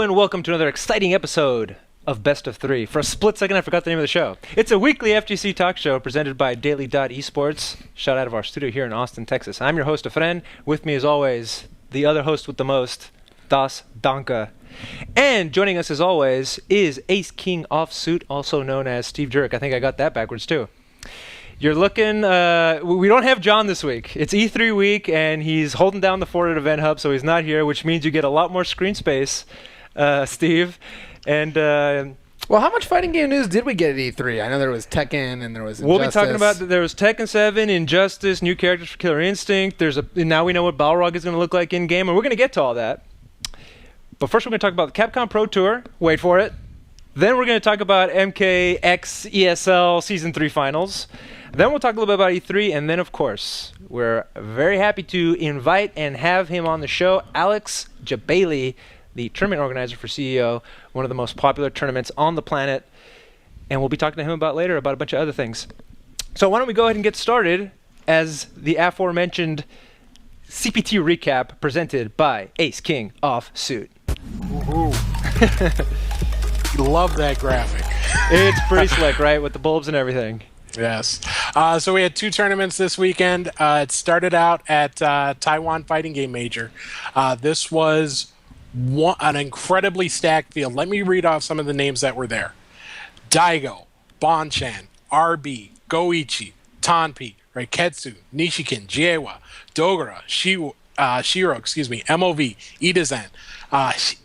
and welcome to another exciting episode of Best of Three. For a split second, I forgot the name of the show. It's a weekly FGC talk show presented by Daily.esports, shot out of our studio here in Austin, Texas. I'm your host, Efren. With me, as always, the other host with the most, Das Danka. And joining us, as always, is AceKingOffSuit, also known as Steve Jurek. I think I got that backwards, too. You're looking, we don't have John this week. It's E3 week, and he's holding down the fort at Event Hub, so he's not here, which means you get a lot more screen space, Steve. And well, how much fighting game news did we get at E3? I know there was Tekken and there was Injustice. We'll be talking about, there was Tekken 7, Injustice, new characters for Killer Instinct. Now we know what Balrog is going to look like in-game, and we're going to get to all that. But first we're going to talk about the Capcom Pro Tour. Wait for it. Then we're going to talk about MKX ESL Season 3 Finals. Then we'll talk a little bit about E3, and then, of course, we're very happy to invite and have him on the show, Alex Jebailey, the tournament organizer for CEO, one of the most popular tournaments on the planet, and we'll be talking to him later about a bunch of other things. So why don't we go ahead and get started as the aforementioned CPT recap presented by AceKingOffSuit. Love that graphic. It's pretty slick, right, with the bulbs and everything. Yes. So we had two tournaments this weekend. It started out at Taiwan Fighting Game Major. This was an incredibly stacked field. Let me read off some of the names that were there. Daigo, Bonchan, RB, Goichi, Tanpi, Reiketsu, Nishikin, Jiewa, Dogura, Shiro, MOV, Idazen,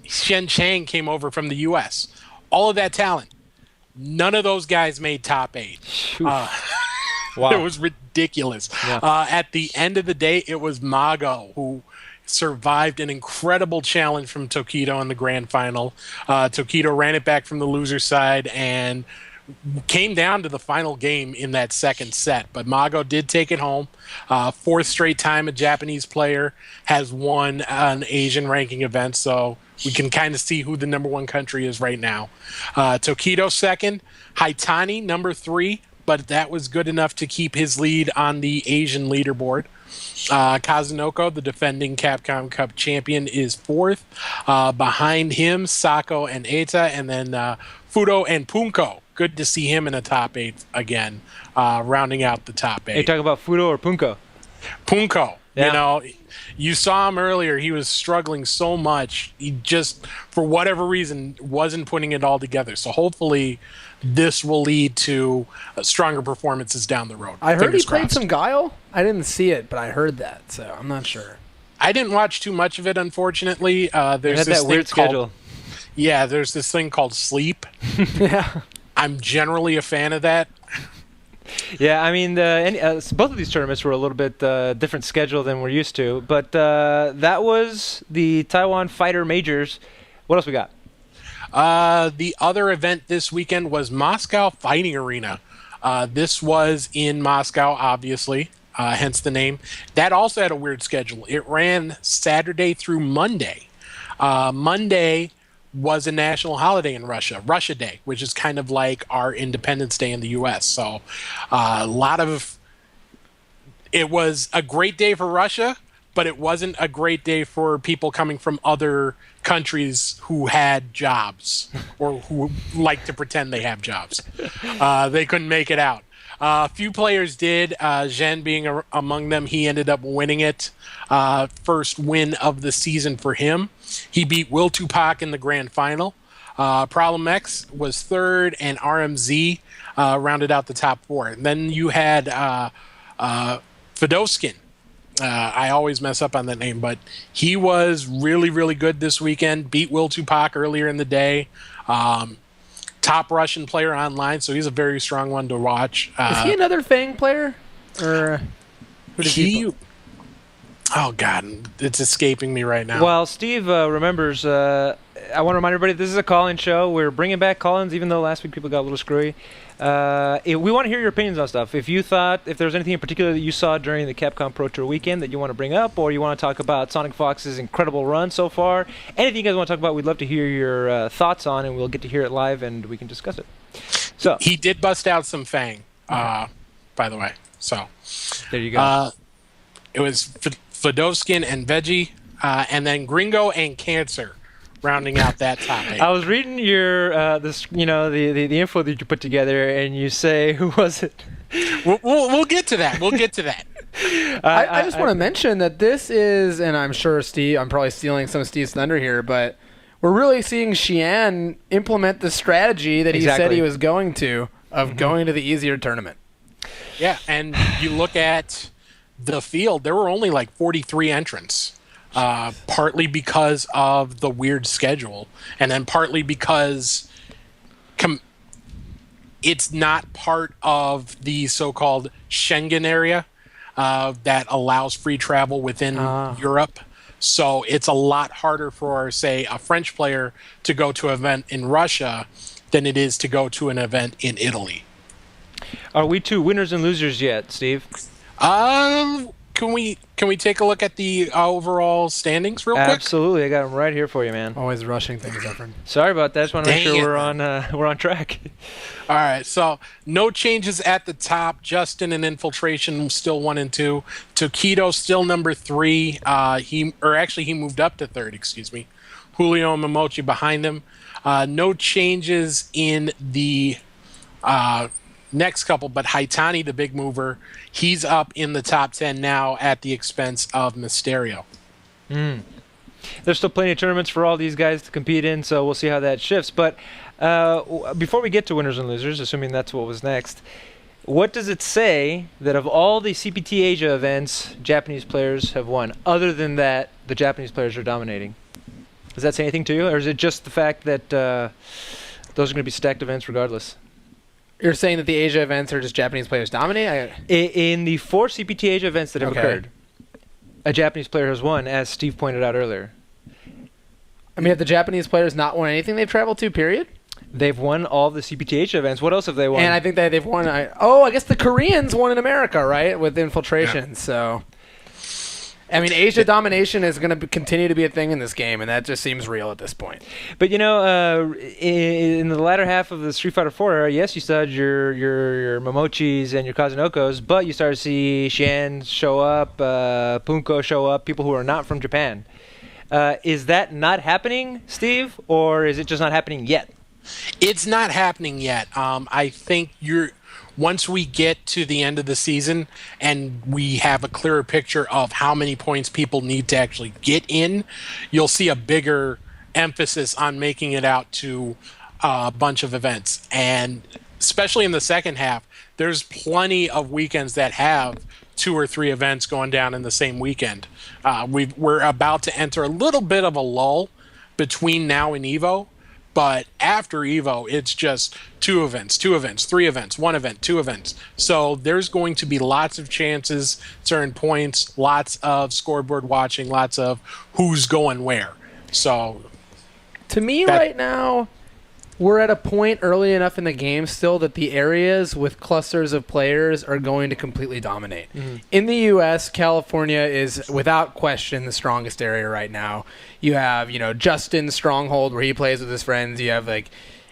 Shen Chang came over from the U.S. All of that talent. None of those guys made top 8. Wow. It was ridiculous. Yeah. At the end of the day, it was Mago who survived an incredible challenge from Tokido in the grand final. Tokido ran it back from the loser side and came down to the final game in that second set. But Mago did take it home. Fourth straight time a Japanese player has won an Asian ranking event, so we can kind of see who the number one country is right now. Tokido second, Haitani number 3, but that was good enough to keep his lead on the Asian leaderboard. Kazunoko, the defending Capcom Cup champion, is 4th. Behind him, Sako and Eita, and then Fudo and Punko. Good to see him in a top 8 again, rounding out the top 8. Are you talking about Fudo or Punko? Punko. Yeah. You know, you saw him earlier. He was struggling so much. He just, for whatever reason, wasn't putting it all together. So hopefully this will lead to stronger performances down the road. I heard Fingers he played crossed. some Guile. I didn't see it, but I heard that, so I'm not sure. I didn't watch too much of it, unfortunately. There's had this that weird schedule. Yeah, there's this thing called sleep. Yeah. I'm generally a fan of that. Yeah, I mean, both of these tournaments were a little bit different schedule than we're used to, but that was the Taiwan Fighter Majors. What else we got? The other event this weekend was Moscow Fighting Arena. This was in Moscow, obviously, hence the name. That also had a weird schedule. It ran Saturday through Monday. Monday was a national holiday in Russia, Russia Day, which is kind of like our Independence Day in the U.S. So it was a great day for Russia, but it wasn't a great day for people coming from other countries who had jobs or who like to pretend they have jobs. They couldn't make it out. A few players did, Zhen being among them. He ended up winning it. First win of the season for him. He beat Will Tupac in the grand final. Problem X was 3rd, and RMZ rounded out the top 4. And then you had Fedoskin. I always mess up on that name, but he was really, really good this weekend. Beat Will Tupac earlier in the day. Top Russian player online, so he's a very strong one to watch. Is he another Fang player? Or who did he Oh, God, it's escaping me right now. Well, Steve remembers, I want to remind everybody, this is a call-in show. We're bringing back call-ins, even though last week people got a little screwy. We want to hear your opinions on stuff. If there was anything in particular that you saw during the Capcom Pro Tour weekend that you want to bring up, or you want to talk about Sonic Fox's incredible run so far, anything you guys want to talk about, we'd love to hear your thoughts on, and we'll get to hear it live, and we can discuss it. So he did bust out some Fang, by the way. So there you go. It was Fedoskin and Veggie, and then Gringo and Cancer rounding out that top 8. I was reading your this, the info that you put together, and you say, who was it? We'll get to that. We'll get to that. I just want to mention that this is, and I'm sure I'm probably stealing some of Steve's thunder here, but we're really seeing Xian implement the strategy that he said he was going to, of going to the easier tournament. Yeah, and you look at the field, there were only like 43 entrants, partly because of the weird schedule, and then partly because it's not part of the so-called Schengen area that allows free travel within Europe. So it's a lot harder for, say, a French player to go to an event in Russia than it is to go to an event in Italy. Are we two winners and losers yet, Steve? Can we take a look at the overall standings real quick? Absolutely, I got them right here for you, man. Always rushing things, Efren. Sorry about that. Just want to make sure we're on track. All right, so no changes at the top. Justin and Infiltration still 1 and 2. Tokido still number 3. He moved up to 3rd. Excuse me. Julio and Momochi behind him. No changes in the next couple, but Haitani, the big mover, he's up in the top 10 now at the expense of Mysterio. There's still plenty of tournaments for all these guys to compete in, so we'll see how that shifts. But before we get to winners and losers, assuming that's what was next, what does it say that of all the CPT Asia events, Japanese players have won? Other than that, the Japanese players are dominating. Does that say anything to you, or is it just the fact that those are going to be stacked events regardless? You're saying that the Asia events are just Japanese players dominate? In the 4 CPT Asia events that have occurred, a Japanese player has won, as Steve pointed out earlier. I mean, have the Japanese players not won anything they've traveled to, period? They've won all the CPT Asia events. What else have they won? And I think that they've won... I guess the Koreans won in America, right? With Infiltration, yeah. So... I mean, Asia domination is going to continue to be a thing in this game, and that just seems real at this point. But, in the latter half of the Street Fighter 4 era, yes, you still had your Momochis and your Kazunokos, but you started to see Xian show up, Punko show up, people who are not from Japan. Is that not happening, Steve, or is it just not happening yet? It's not happening yet. I think once we get to the end of the season and we have a clearer picture of how many points people need to actually get in, you'll see a bigger emphasis on making it out to a bunch of events. And especially in the second half, there's plenty of weekends that have 2 or 3 events going down in the same weekend. We're about to enter a little bit of a lull between now and EVO. But after EVO, it's just 2 events, 3 events, 1 event, 2 events. So there's going to be lots of chances to earn points, lots of scoreboard watching, lots of who's going where. So, to me right now, we're at a point early enough in the game still that the areas with clusters of players are going to completely dominate. Mm-hmm. In the U.S., California is without question the strongest area right now. You have, Justin's stronghold where he plays with his friends. You have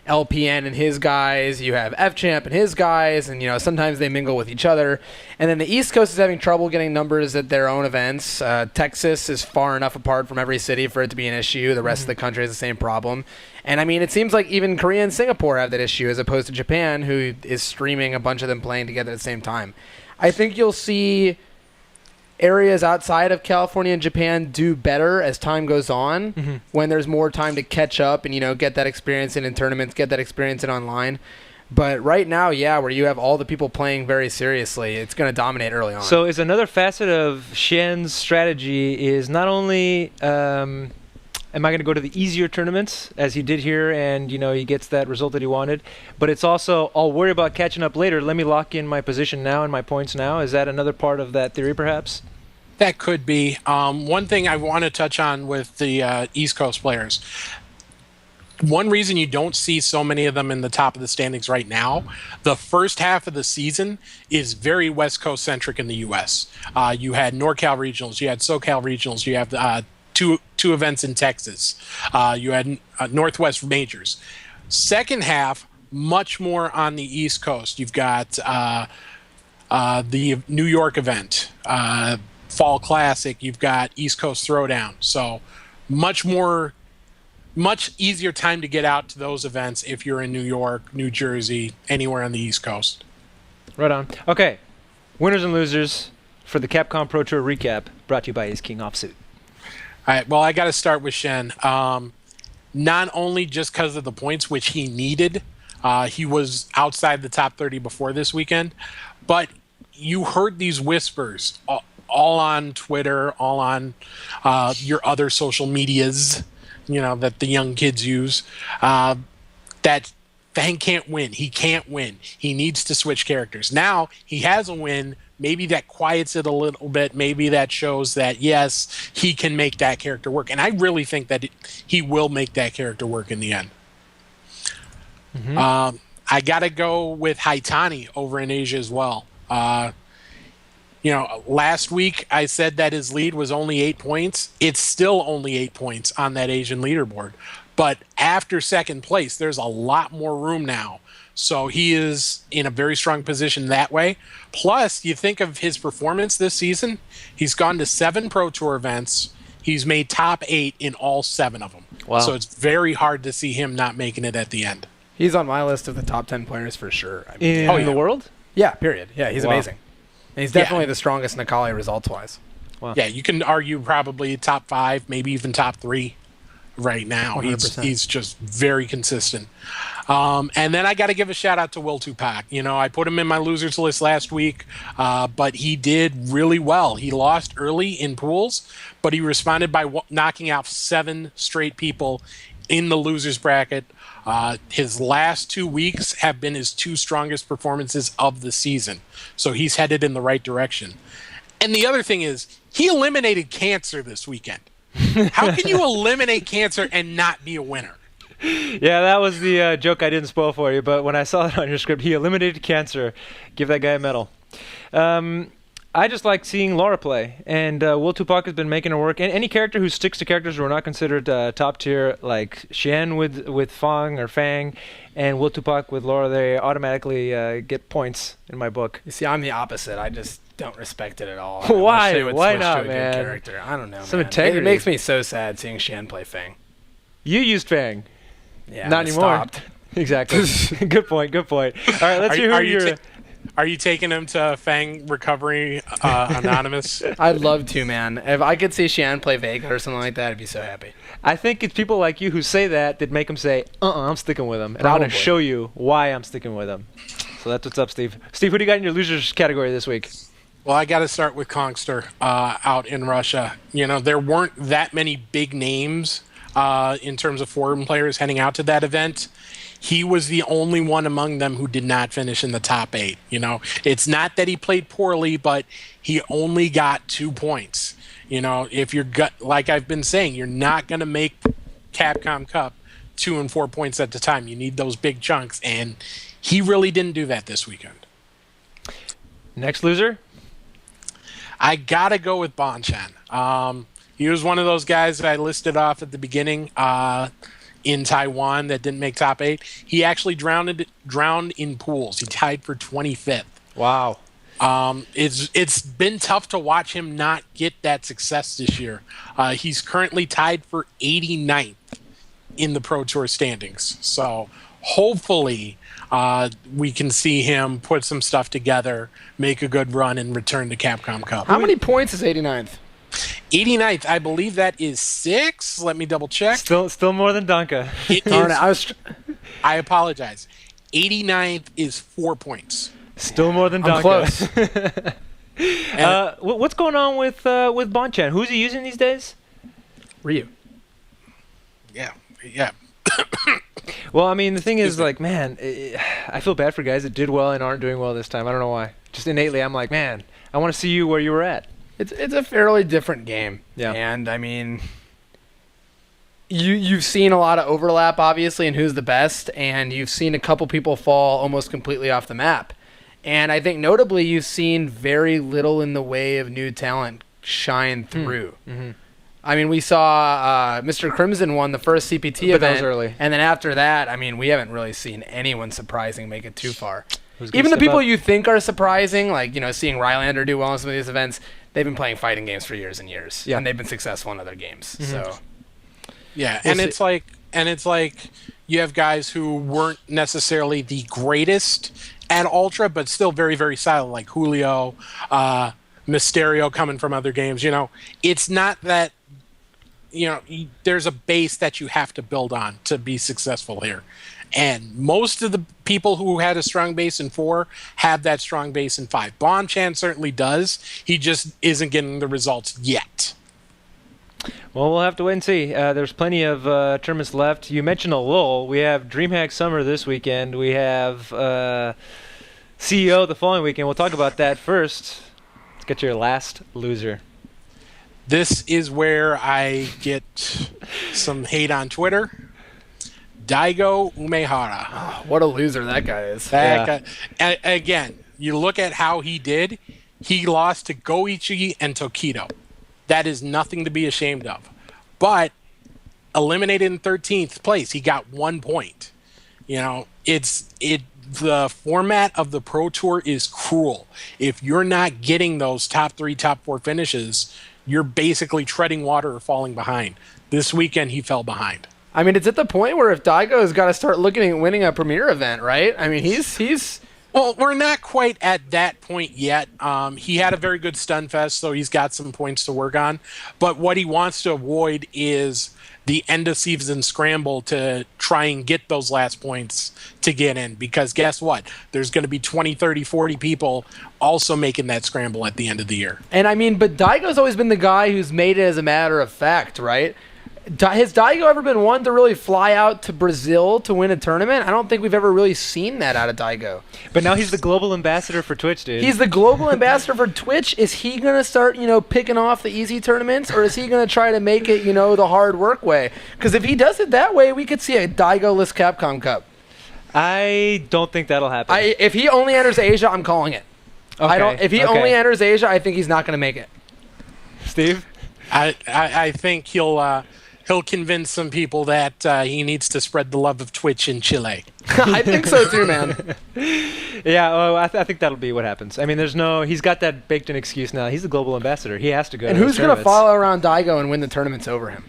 LPN and his guys. You have F-Champ and his guys, and sometimes they mingle with each other. And then the East Coast is having trouble getting numbers at their own events. Texas is far enough apart from every city for it to be an issue. The rest of the country has the same problem. And I mean, it seems like even Korea and Singapore have that issue as opposed to Japan, who is streaming a bunch of them playing together at the same time. I think you'll see areas outside of California and Japan do better as time goes on, when there's more time to catch up and, get that experience in tournaments, get that experience in online. But right now, where you have all the people playing very seriously, it's going to dominate early on. So is another facet of Xian's strategy is not only am I going to go to the easier tournaments, as he did here, and, he gets that result that he wanted, but it's also, I'll worry about catching up later. Let me lock in my position now and my points now. Is that another part of that theory, perhaps? That could be. One thing I want to touch on with the East Coast players, one reason you don't see so many of them in the top of the standings right now, the first half of the season is very West Coast centric in the U.S. You had NorCal regionals, you had SoCal regionals, you have two events in Texas, you had Northwest majors. Second half, much more on the East Coast. You've got the New York event, Fall Classic, you've got East Coast Throwdown. So much more much easier time to get out to those events if you're in New York, New Jersey, anywhere on the East Coast. Right on. Okay, winners and losers for the Capcom Pro Tour recap, brought to you by AceKingOffSuit. All right, well, I got to start with Shen. Not only just because of the points, which he needed, he was outside the top 30 before this weekend, but you heard these whispers all on Twitter, all on your other social medias, that the young kids use, that Fang can't win. He can't win. He needs to switch characters. Now he has a win. Maybe that quiets it a little bit. Maybe that shows that, yes, he can make that character work. And I really think that he will make that character work in the end. Mm-hmm. I got to go with Haitani over in Asia as well. Last week I said that his lead was only 8 points. It's still only 8 points on that Asian leaderboard. But after second place, there's a lot more room now. So he is in a very strong position that way. Plus, you think of his performance this season, he's gone to 7 Pro Tour events. He's made top 8 in all 7 of them. Wow. So it's very hard to see him not making it at the end. He's on my list of the top 10 players for sure. In the world? Yeah, period. Yeah, he's amazing. And he's definitely the strongest Nakali results-wise. Wow. Yeah, you can argue probably top 5, maybe even top 3 right now. 100%. He's just very consistent. And then I got to give a shout out to Will Tupac. I put him in my losers list last week, but he did really well. He lost early in pools, but he responded by knocking out 7 straight people in the losers bracket. His last 2 weeks have been his 2 strongest performances of the season. So he's headed in the right direction. And the other thing is, he eliminated cancer this weekend. How can you eliminate cancer and not be a winner? Yeah, that was the joke I didn't spoil for you, but when I saw it on your script, he eliminated cancer. Give that guy a medal. I just like seeing Laura play, and Will Tupac has been making her work. And any character who sticks to characters who are not considered top tier, like Shen with Fang, and Will Tupac with Laura, they automatically get points in my book. You see, I'm the opposite. I just don't respect it at all. Why? Why switch not, to a man? Good character. I don't know. Some man. integrity. It makes me so sad seeing Shen play Fang. You used Fang. Yeah, not anymore. Stopped. Exactly. Good point. All right, let's hear who you're... Are you taking him to Fang Recovery Anonymous? I'd love to, man. If I could see Shan play Vega or something like that, I'd be so happy. I think it's people like you who say that make him say, I'm sticking with him. And I'm going to show you why I'm sticking with him. So that's what's up, Steve. Steve, who do you got in your losers category this week? Well, I got to start with Kongster out in Russia. There weren't that many big names in terms of foreign players heading out to that event. He was the only one among them who did not finish in the top 8. It's not that he played poorly, but he only got 2 points. If you're like I've been saying, you're not going to make Capcom Cup 2 and 4 points at the time. You need those big chunks, and he really didn't do that this weekend. Next loser? I got to go with Bonchan. He was one of those guys that I listed off at the beginning in Taiwan that didn't make top 8. He actually drowned in pools. He tied for 25th. Wow. It's been tough to watch him not get that success this year. He's currently tied for 89th in the Pro Tour standings. So hopefully we can see him put some stuff together, make a good run, and return to Capcom Cup. How many points is 89th? 89th, I believe that is 6. Let me double check. Still more than Donka. I apologize. 89th is 4 points. Still more than Donka. Close. What's going on with Bonchan? Who's he using these days? Ryu. Yeah. Well, I mean, the thing is, like, man, I feel bad for guys that did well and aren't doing well this time. I don't know why. Just innately, I'm like, man, I want to see you where you were at. It's a fairly different game. Yeah. And, I mean, you've seen a lot of overlap, obviously, in who's the best, and you've seen a couple people fall almost completely off the map. And I think notably you've seen very little in the way of new talent shine through. Mm-hmm. I mean, we saw Mr. Crimson won the first CPT event. That was early. And then after that, I mean, we haven't really seen anyone surprising make it too far. Who's Even the people up? you think are surprising, like, seeing Rylander do well in some of these events, they've been playing fighting games for years and years. Yeah. And they've been successful in other games. Mm-hmm. So, Yeah, and it's like And it's like you have guys who weren't necessarily the greatest at Ultra, but still very, very solid, like Julio, Mysterio coming from other games. It's not that, there's a base that you have to build on to be successful here. And most of the people who had a strong base in 4 have that strong base in 5. Bonchan certainly does. He just isn't getting the results yet. Well, we'll have to wait and see. There's plenty of tournaments left. You mentioned a lull. We have DreamHack Summer this weekend. We have CEO the following weekend. We'll talk about that first. Let's get your last loser. This is where I get some hate on Twitter. Daigo Umehara. Oh, what a loser that guy is. That guy, again, you look at how he did. He lost to Goichi and Tokido. That is nothing to be ashamed of. But eliminated in 13th place, he got 1 point. The format of the Pro Tour is cruel. If you're not getting those top 3, top 4 finishes, you're basically treading water or falling behind. This weekend, he fell behind. I mean, it's at the point where if Daigo's got to start looking at winning a premier event, right? I mean, he's... Well, we're not quite at that point yet. He had a very good Stunfest, so he's got some points to work on. But what he wants to avoid is the end-of-season scramble to try and get those last points to get in. Because guess what? There's going to be 20, 30, 40 people also making that scramble at the end of the year. And I mean, but Daigo's always been the guy who's made it as a matter of fact, right? Has Daigo ever been one to really fly out to Brazil to win a tournament? I don't think we've ever really seen that out of Daigo. But now he's the global ambassador for Twitch, dude. He's the global ambassador for Twitch. Is he going to start, picking off the easy tournaments, or is he going to try to make it, the hard work way? Because if he does it that way, we could see a Daigo-less Capcom Cup. I don't think that'll happen. If he only enters Asia, I'm calling it. Okay. If he only enters Asia, I think he's not going to make it. Steve? I think he'll convince some people that he needs to spread the love of Twitch in Chile. I think so too, man. Yeah, I think that'll be what happens. I mean, he's got that baked-in excuse now. He's the global ambassador. He has to go. And who's going to follow around Daigo and win the tournaments over him?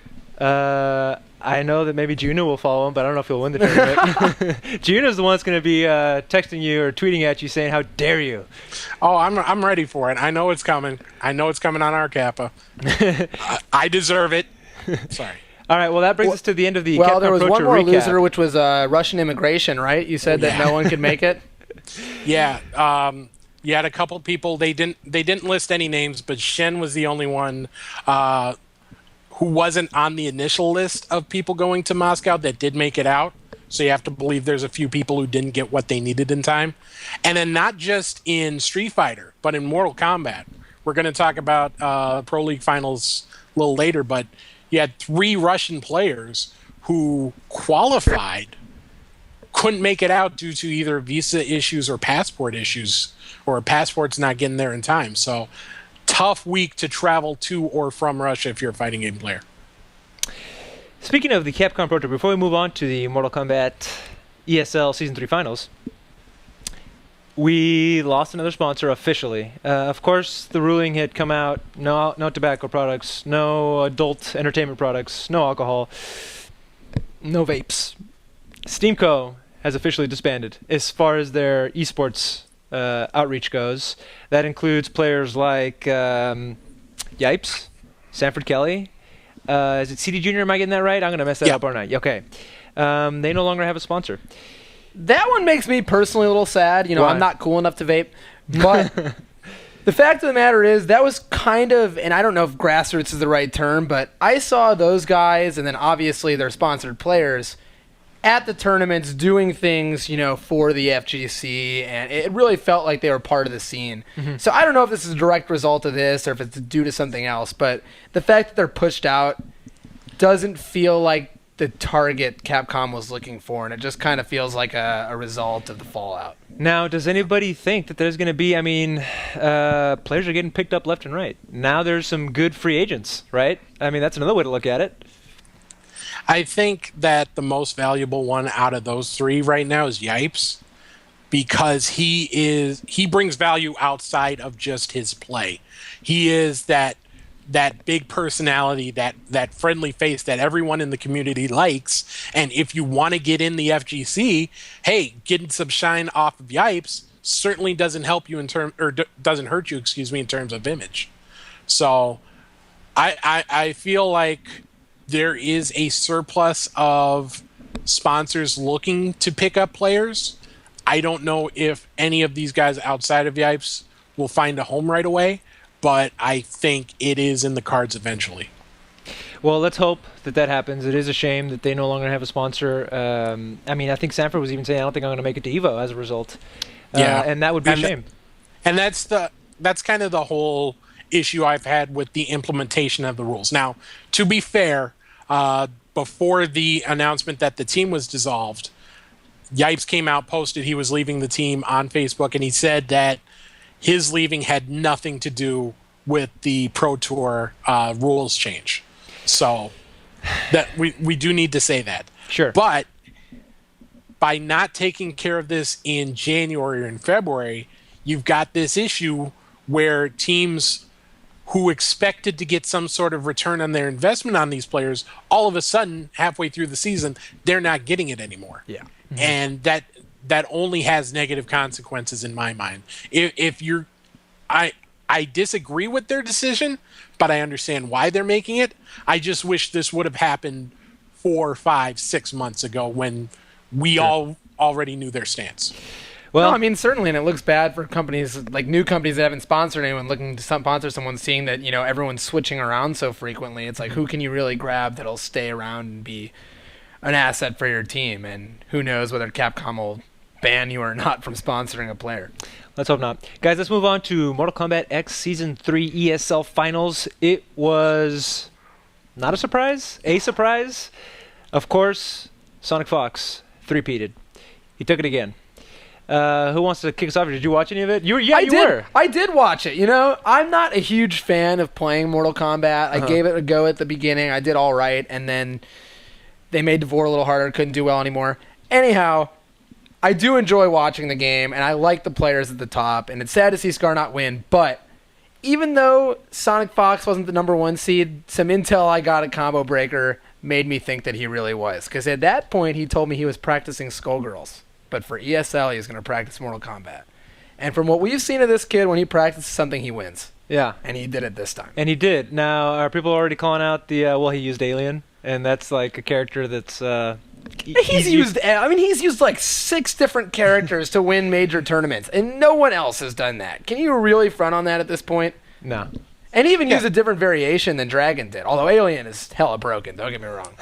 I know that maybe Juno will follow him, but I don't know if he'll win the tournament. Juno's the one that's going to be texting you or tweeting at you saying, "How dare you?" Oh, I'm ready for it. I know it's coming. I know it's coming on our Kappa. I deserve it. Sorry. All right, well, that brings us to the end of the Capcom Well, there was Pro one Tour more recap. loser, which was Russian immigration, right? You said that no one could make it? Yeah. You had a couple of people. They didn't list any names, but Shen was the only one who wasn't on the initial list of people going to Moscow that did make it out. So you have to believe there's a few people who didn't get what they needed in time. And then not just in Street Fighter, but in Mortal Kombat. We're going to talk about Pro League Finals a little later, but you had 3 Russian players who qualified, couldn't make it out due to either visa issues or passport issues, or passports not getting there in time. So tough week to travel to or from Russia if you're a fighting game player. Speaking of the Capcom Pro Tour, before we move on to the Mortal Kombat ESL Season 3 Finals, we lost another sponsor officially. Of course, the ruling had come out, no tobacco products, no adult entertainment products, no alcohol, no vapes. Steamco has officially disbanded as far as their esports outreach goes. That includes players like Yipes, Sanford Kelly. Is it CD Junior? Am I getting that right? I'm going to mess that up, aren't I? Okay. They no longer have a sponsor. That one makes me personally a little sad. Why? I'm not cool enough to vape. But the fact of the matter is, that was kind of, and I don't know if grassroots is the right term, but I saw those guys, and then obviously their sponsored players, at the tournaments doing things, for the FGC, and it really felt like they were part of the scene. Mm-hmm. So I don't know if this is a direct result of this or if it's due to something else, but the fact that they're pushed out doesn't feel like the target Capcom was looking for, and it just kind of feels like a result of the fallout. Now, does anybody think that there's going to be, players are getting picked up left and right. Now there's some good free agents, right? That's another way to look at it. I think that the most valuable one out of those 3 right now is Yipes, because he brings value outside of just his play. He is that that big personality, that friendly face that everyone in the community likes. And if you want to get in the FGC, hey, getting some shine off of Yipes certainly doesn't help you doesn't hurt you, in terms of image. So I feel like there is a surplus of sponsors looking to pick up players. I don't know if any of these guys outside of Yipes will find a home right away, but I think it is in the cards eventually. Well, let's hope that happens. It is a shame that they no longer have a sponsor. I mean, I think Sanford was even saying, I don't think I'm going to make it to EVO as a result. Yeah. And that would be a shame. And that's kind of the whole issue I've had with the implementation of the rules. Now, to be fair, before the announcement that the team was dissolved, Yipes came out, posted he was leaving the team on Facebook, and he said that his leaving had nothing to do with the Pro Tour rules change. So that we do need to say that. Sure. But by not taking care of this in January or in February, you've got this issue where teams who expected to get some sort of return on their investment on these players, all of a sudden, halfway through the season, they're not getting it anymore. Yeah. Mm-hmm. And that only has negative consequences in my mind. If you're, I disagree with their decision, but I understand why they're making it. I just wish this would have happened 4, 5, 6 months ago when we all already knew their stance. Well, no, I mean, certainly, and it looks bad for companies, like new companies that haven't sponsored anyone, looking to sponsor someone, seeing that, everyone's switching around so frequently. It's like, who can you really grab that'll stay around and be an asset for your team? And who knows whether Capcom will ban you or not from sponsoring a player. Let's hope not. Guys, let's move on to Mortal Kombat X Season 3 ESL Finals. It was not a surprise. Of course, Sonic Fox three-peated. He took it again. Who wants to kick us off? Did you watch any of it? You were. I did watch it. I'm not a huge fan of playing Mortal Kombat. I gave it a go at the beginning. I did all right, and then they made Devore a little harder. Couldn't do well anymore. Anyhow, I do enjoy watching the game, and I like the players at the top, and it's sad to see Scar not win, but even though Sonic Fox wasn't the number 1 seed, some intel I got at Combo Breaker made me think that he really was, because at that point he told me he was practicing Skullgirls, but for ESL he was going to practice Mortal Kombat. And from what we've seen of this kid, when he practices something, he wins. Yeah. And he did it this time. And he did. Now, are people already calling out the, he used Alien, and that's like a character that's... He's used like 6 different characters to win major tournaments, and no one else has done that. Can you really front on that at this point? No. And he even used a different variation than Dragon did, although Alien is hella broken, don't get me wrong.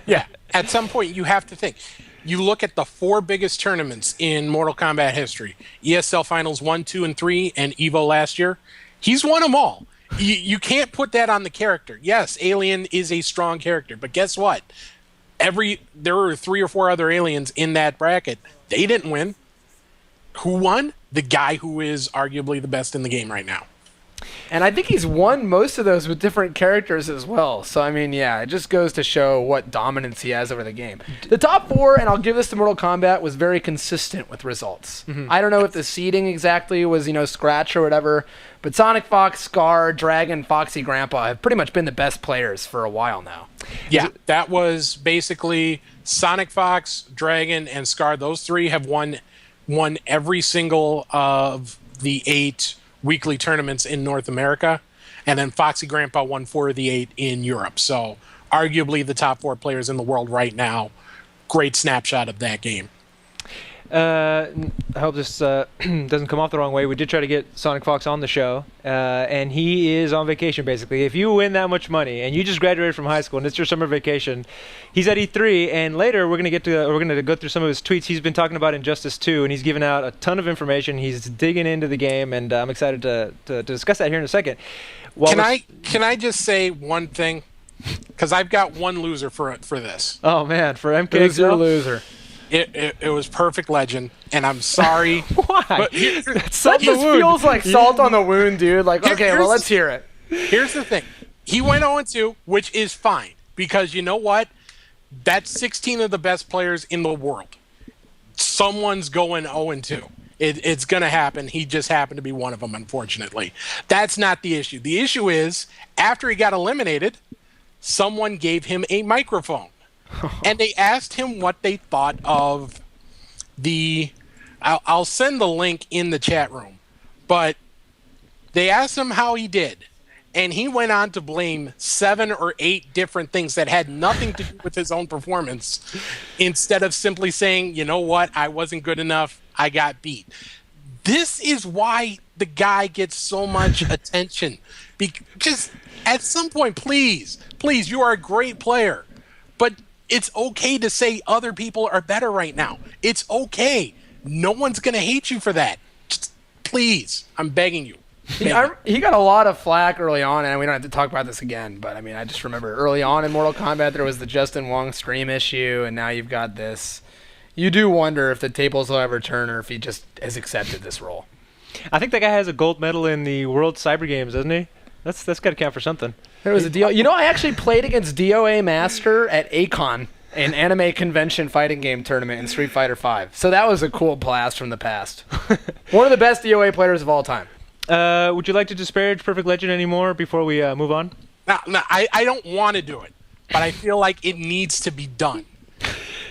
Yeah, at some point you have to think. You look at the 4 biggest tournaments in Mortal Kombat history, ESL Finals 1, 2, and 3, and EVO last year. He's won them all. You can't put that on the character. Yes, Alien is a strong character, but guess what? There were 3 or 4 other aliens in that bracket. They didn't win. Who won? The guy who is arguably the best in the game right now. And I think he's won most of those with different characters as well. So, I mean, yeah, it just goes to show what dominance he has over the game. The top 4, and I'll give this to Mortal Kombat, was very consistent with results. Mm-hmm. I don't know if the seeding exactly was, scratch or whatever, but Sonic Fox, Scar, Dragon, Foxy Grandpa have pretty much been the best players for a while now. Yeah, that was basically Sonic Fox, Dragon, and Scar. Those 3 have won every single of the 8 weekly tournaments in North America, and then Foxy Grandpa won 4 of the 8 in Europe. So arguably the top 4 players in the world right now. Great snapshot of that game. I hope this doesn't come off the wrong way. We did try to get Sonic Fox on the show, and he is on vacation, basically. If you win that much money and you just graduated from high school and it's your summer vacation, he's at E3, and later we're going to go through some of his tweets. He's been talking about Injustice 2, and he's given out a ton of information. He's digging into the game, and I'm excited to discuss that here in a second. Can I just say one thing? Because I've got one loser for this. Oh, man, for MK. Who's your loser? It was Perfect Legend, and I'm sorry. Why? That just feels like salt on the wound, dude. Like, okay, well, let's hear it. Here's the thing. He went 0-2, which is fine, because you know what? That's 16 of the best players in the world. Someone's going 0-2. It's going to happen. He just happened to be one of them, unfortunately. That's not the issue. The issue is, after he got eliminated, someone gave him a microphone. And they asked him what they thought of the... I'll send the link in the chat room. But they asked him how he did. And he went on to blame 7 or 8 different things that had nothing to do with his own performance, instead of simply saying, you know what, I wasn't good enough, I got beat. This is why the guy gets so much attention. Just at some point, please, you are a great player. But it's okay to say other people are better right now. It's okay. No one's going to hate you for that. Just, please, I'm begging you. He got a lot of flack early on, and we don't have to talk about this again, but I mean, I just remember early on in Mortal Kombat there was the Justin Wong stream issue, and now you've got this. You do wonder if the tables will ever turn, or if he just has accepted this role. I think that guy has a gold medal in the World Cyber Games, doesn't he? That's got to count for something. There was a deal. You know, I actually played against DOA Master at ACON, an anime convention fighting game tournament in Street Fighter V. So that was a cool blast from the past. One of the best DOA players of all time. Would you like to disparage Perfect Legend anymore before we move on? No, I don't want to do it, but I feel like it needs to be done.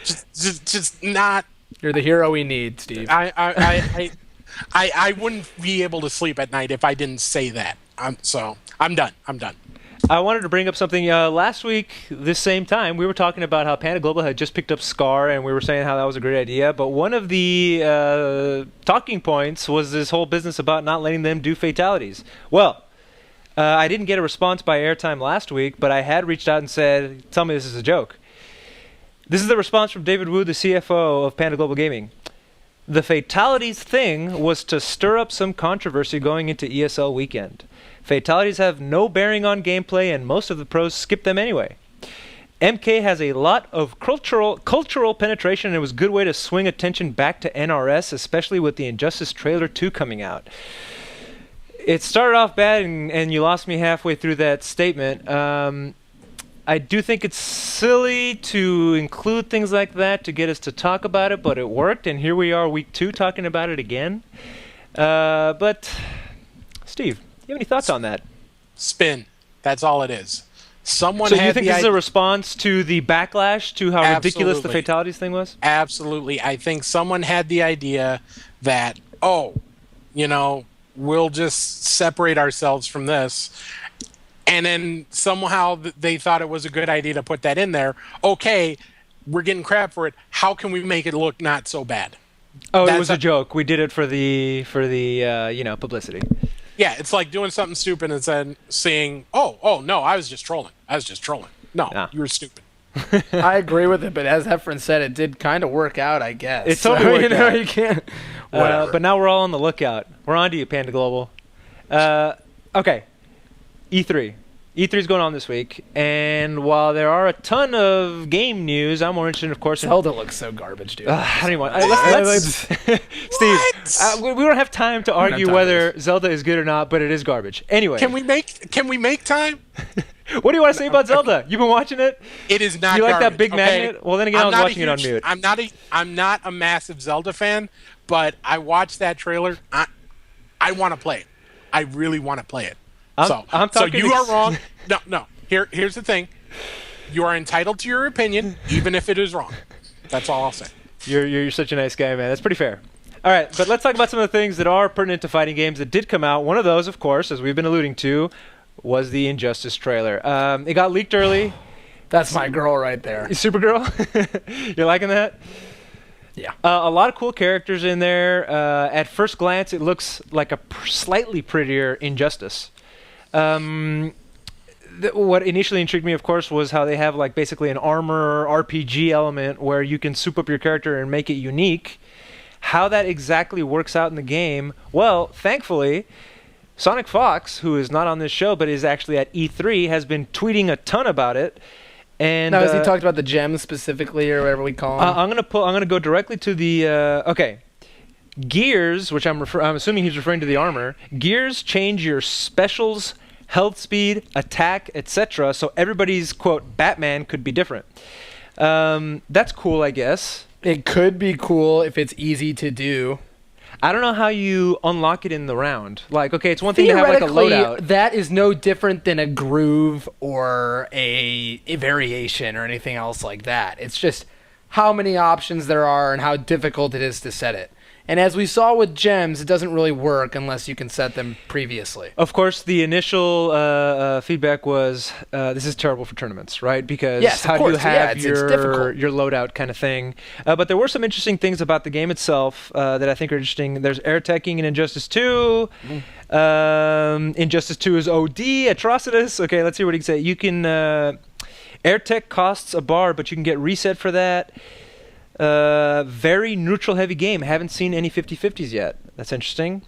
Just not. You're the hero we need, Steve. I wouldn't be able to sleep at night if I didn't say that. So I'm done. I wanted to bring up something. Last week, this same time, we were talking about how Panda Global had just picked up Scar, and we were saying how that was a great idea. But one of the talking points was this whole business about not letting them do fatalities. Well, I didn't get a response by airtime last week, but I had reached out and said, tell me this is a joke. This is the response from David Wu, the CFO of Panda Global Gaming. The fatalities thing was to stir up some controversy going into ESL weekend. Fatalities have no bearing on gameplay, and most of the pros skip them anyway. MK has a lot of cultural penetration, and it was a good way to swing attention back to NRS, especially with the Injustice Trailer 2 coming out. It started off bad, and you lost me halfway through that statement. I do think it's silly to include things like that to get us to talk about it, but it worked, and here we are week 2 talking about it again. But, Steve, do you have any thoughts on that? Spin. That's all it is. So you think this is a response to the backlash to how ridiculous the fatalities thing was? Absolutely. I think someone had the idea that, we'll just separate ourselves from this. And then somehow they thought it was a good idea to put that in there. Okay, we're getting crap for it. How can we make it look not so bad? Oh, it was a joke. We did it for the publicity. Yeah, it's like doing something stupid and then saying, oh, no, I was just trolling. No, you were stupid. I agree with it, but as Heffron said, it did kind of work out, I guess. It totally worked out. You can't. Whatever. But now we're all on the lookout. We're on to you, Panda Global. Okay, E3. E3 is going on this week, and while there are a ton of game news, I'm more interested, of course, Zelda looks so garbage, dude. I don't even want. Steve, we don't have time to argue whether Zelda is good or not, but it is garbage. Anyway, can we make time? What do you want to say about Zelda? You've been watching it. It is not. You like garbage, that big magnet? Well, then again, I was watching it on mute. I'm not a massive Zelda fan, but I watched that trailer. I want to play it. I really want to play it. So you are wrong. No. Here's the thing. You are entitled to your opinion, even if it is wrong. That's all I'll say. You're such a nice guy, man. That's pretty fair. All right, but let's talk about some of the things that are pertinent to fighting games that did come out. One of those, of course, as we've been alluding to, was the Injustice trailer. It got leaked early. That's my girl right there. Supergirl? You're liking that? Yeah. A lot of cool characters in there. At first glance, it looks like a slightly prettier Injustice. What initially intrigued me, of course, was how they have like basically an armor RPG element where you can soup up your character and make it unique. How that exactly works out in the game, well, thankfully, Sonic Fox, who is not on this show but is actually at E3, has been tweeting a ton about it. And now, has he talked about the gems specifically, or whatever we call them? I'm gonna go directly to the okay. Gears, which I'm assuming he's referring to the armor. Gears change your specials, health speed, attack, etc. So everybody's, quote, Batman could be different. That's cool, I guess. It could be cool if it's easy to do. I don't know how you unlock it in the round. Like, okay, it's one thing to have like a loadout. That is no different than a groove or a variation or anything else like that. It's just how many options there are and how difficult it is to set it. And as we saw with gems, it doesn't really work unless you can set them previously. Of course, the initial feedback was this is terrible for tournaments, right? Because how do you have your loadout kind of thing? But there were some interesting things about the game itself that I think are interesting. There's air teching in Injustice 2. Injustice 2 is OD, Atrocitus. Okay, let's see what he can say. You can air tech costs a bar, but you can get reset for that. Very neutral heavy game. Haven't seen any 50-50s yet. That's interesting.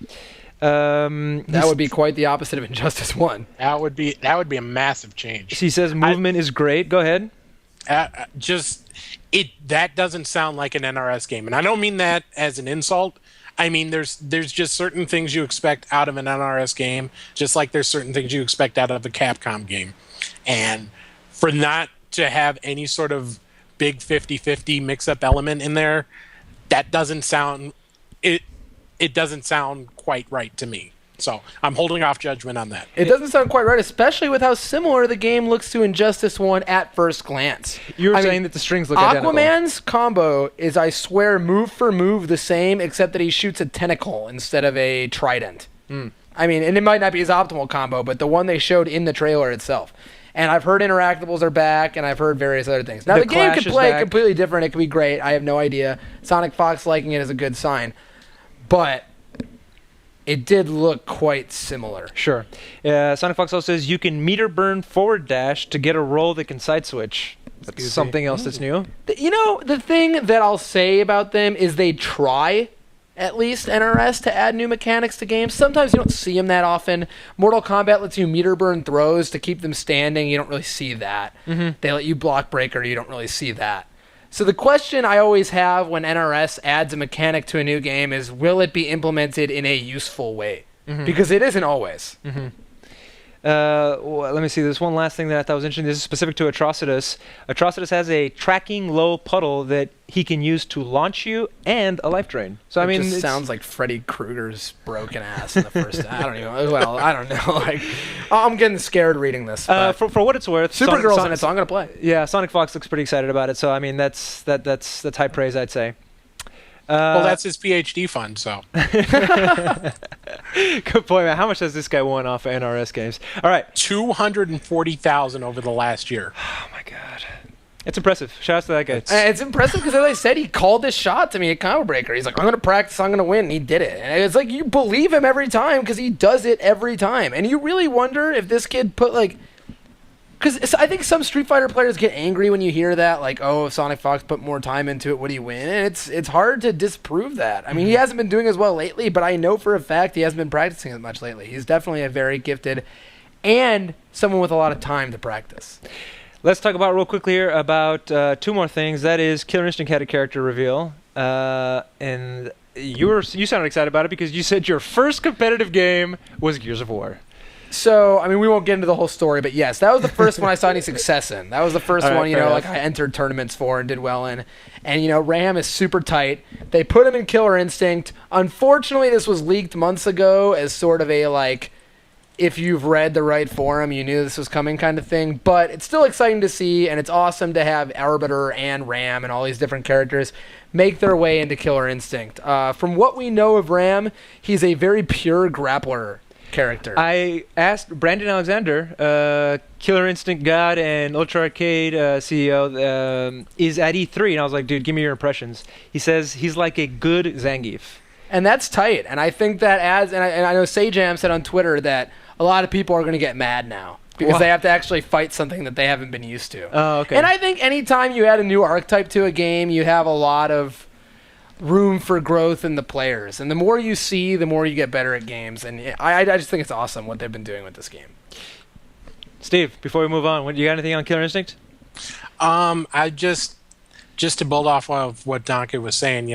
That would be quite the opposite of Injustice 1. That would be a massive change. He says movement is great. Go ahead. That doesn't sound like an NRS game, and I don't mean that as an insult. I mean there's just certain things you expect out of an NRS game, just like there's certain things you expect out of a Capcom game, and for not to have any sort of big 50-50 mix-up element in there, that doesn't sound it doesn't sound quite right to me. So I'm holding off judgment on that. It doesn't sound quite right, especially with how similar the game looks to Injustice 1 at first glance. You were saying that the strings look identical. Aquaman's combo is, I swear, move for move the same, except that he shoots a tentacle instead of a trident. I mean, and it might not be his optimal combo, but the one they showed in the trailer itself. And I've heard interactables are back, and I've heard various other things. Now, the game could play completely different. It could be great. I have no idea. Sonic Fox liking it is a good sign. But it did look quite similar. Sure. Sonic Fox also says you can meter burn forward dash to get a roll that can side switch. That's something else that's new. You know, the thing that I'll say about them is they try, at least, NRS to add new mechanics to games. Sometimes you don't see them that often. Mortal Kombat lets you meter burn throws to keep them standing. You don't really see that. They let you block breaker. You don't really see that. So the question I always have when NRS adds a mechanic to a new game is, will it be implemented in a useful way? Because it isn't always. Let me see. There's one last thing that I thought was interesting. This is specific to Atrocitus. Atrocitus has a tracking low puddle that he can use to launch you and a life drain. So I mean, it just sounds like Freddy Krueger's broken ass in the first. I don't even. Well, I don't know. Like, I'm getting scared reading this. For what it's worth, Supergirl's in it, so I'm gonna play. Yeah, Sonic Fox looks pretty excited about it. So I mean, that's high praise, I'd say. Well, that's his PhD fund, so. Good point, man. How much has this guy won off of NRS games? All right. $240,000 over the last year. Oh, my God. It's impressive. Shout out to that guy. It's impressive because, as I said, he called his shot to me at Combo Breaker. He's like, I'm going to practice, I'm going to win, and he did it. And it's like, you believe him every time because he does it every time. And you really wonder if this kid put, like... Because I think some Street Fighter players get angry when you hear that, like, oh, if Sonic Fox put more time into it, would he win? And it's hard to disprove that. I mean, he hasn't been doing as well lately, but I know for a fact he hasn't been practicing as much lately. He's definitely a very gifted and someone with a lot of time to practice. Let's talk about real quickly here about two more things. That is, Killer Instinct had a character reveal, and you sounded excited about it because you said your first competitive game was Gears of War. So, I mean, we won't get into the whole story, but yes, that was the first one I saw any success in. That was the first one, like I entered tournaments for and did well in. And, Ram is super tight. They put him in Killer Instinct. Unfortunately, this was leaked months ago as sort of a, like, if you've read the right forum, you knew this was coming kind of thing. But it's still exciting to see, and it's awesome to have Arbiter and Ram and all these different characters make their way into Killer Instinct. From what we know of Ram, he's a very pure grappler character. I asked Brandon Alexander, Killer Instinct God and Ultra Arcade CEO, is at E3, and I was like, dude, give me your impressions. He says he's like a good Zangief. And that's tight, and I think that adds, and I know Sajam said on Twitter that a lot of people are going to get mad now because they have to actually fight something that they haven't been used to. Oh, okay. And I think anytime you add a new archetype to a game, you have a lot of room for growth in the players, and the more you see, the more you get better at games. And I just think it's awesome what they've been doing with this game. Steve, before we move on, you got anything on Killer Instinct? I just to build off of what Donkey was saying,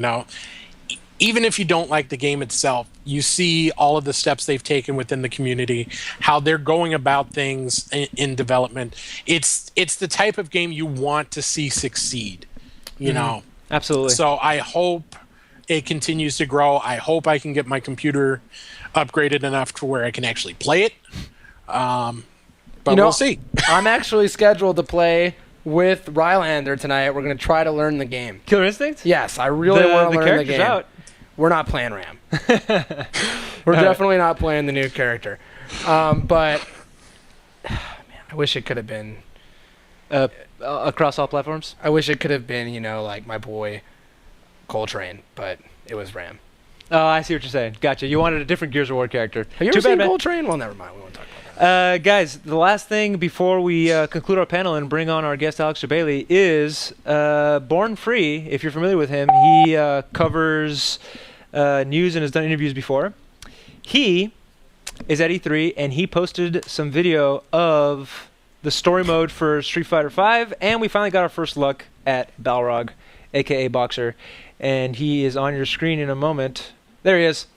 even if you don't like the game itself, you see all of the steps they've taken within the community, how they're going about things in development. It's the type of game you want to see succeed, you know. Absolutely. So I hope it continues to grow. I hope I can get my computer upgraded enough to where I can actually play it. But we'll see. I'm actually scheduled to play with Rylander tonight. We're going to try to learn the game. Killer Instinct? Yes, I really want to learn the game. Out. We're not playing Ram. We're definitely not playing the new character. But man, I wish it could have been across all platforms. I wish it could have been, like my boy Coltrane, but it was Ram. Oh, I see what you're saying. Gotcha. You wanted a different Gears of War character. Have you ever seen Coltrane? Well, never mind. We won't talk about that. Guys, the last thing before we conclude our panel and bring on our guest Alex Jebailey is Born Free. If you're familiar with him, he covers news and has done interviews before. He is at E3, and he posted some video of the story mode for Street Fighter V, and we finally got our first look at Balrog, a.k.a. Boxer, and he is on your screen in a moment. There he is.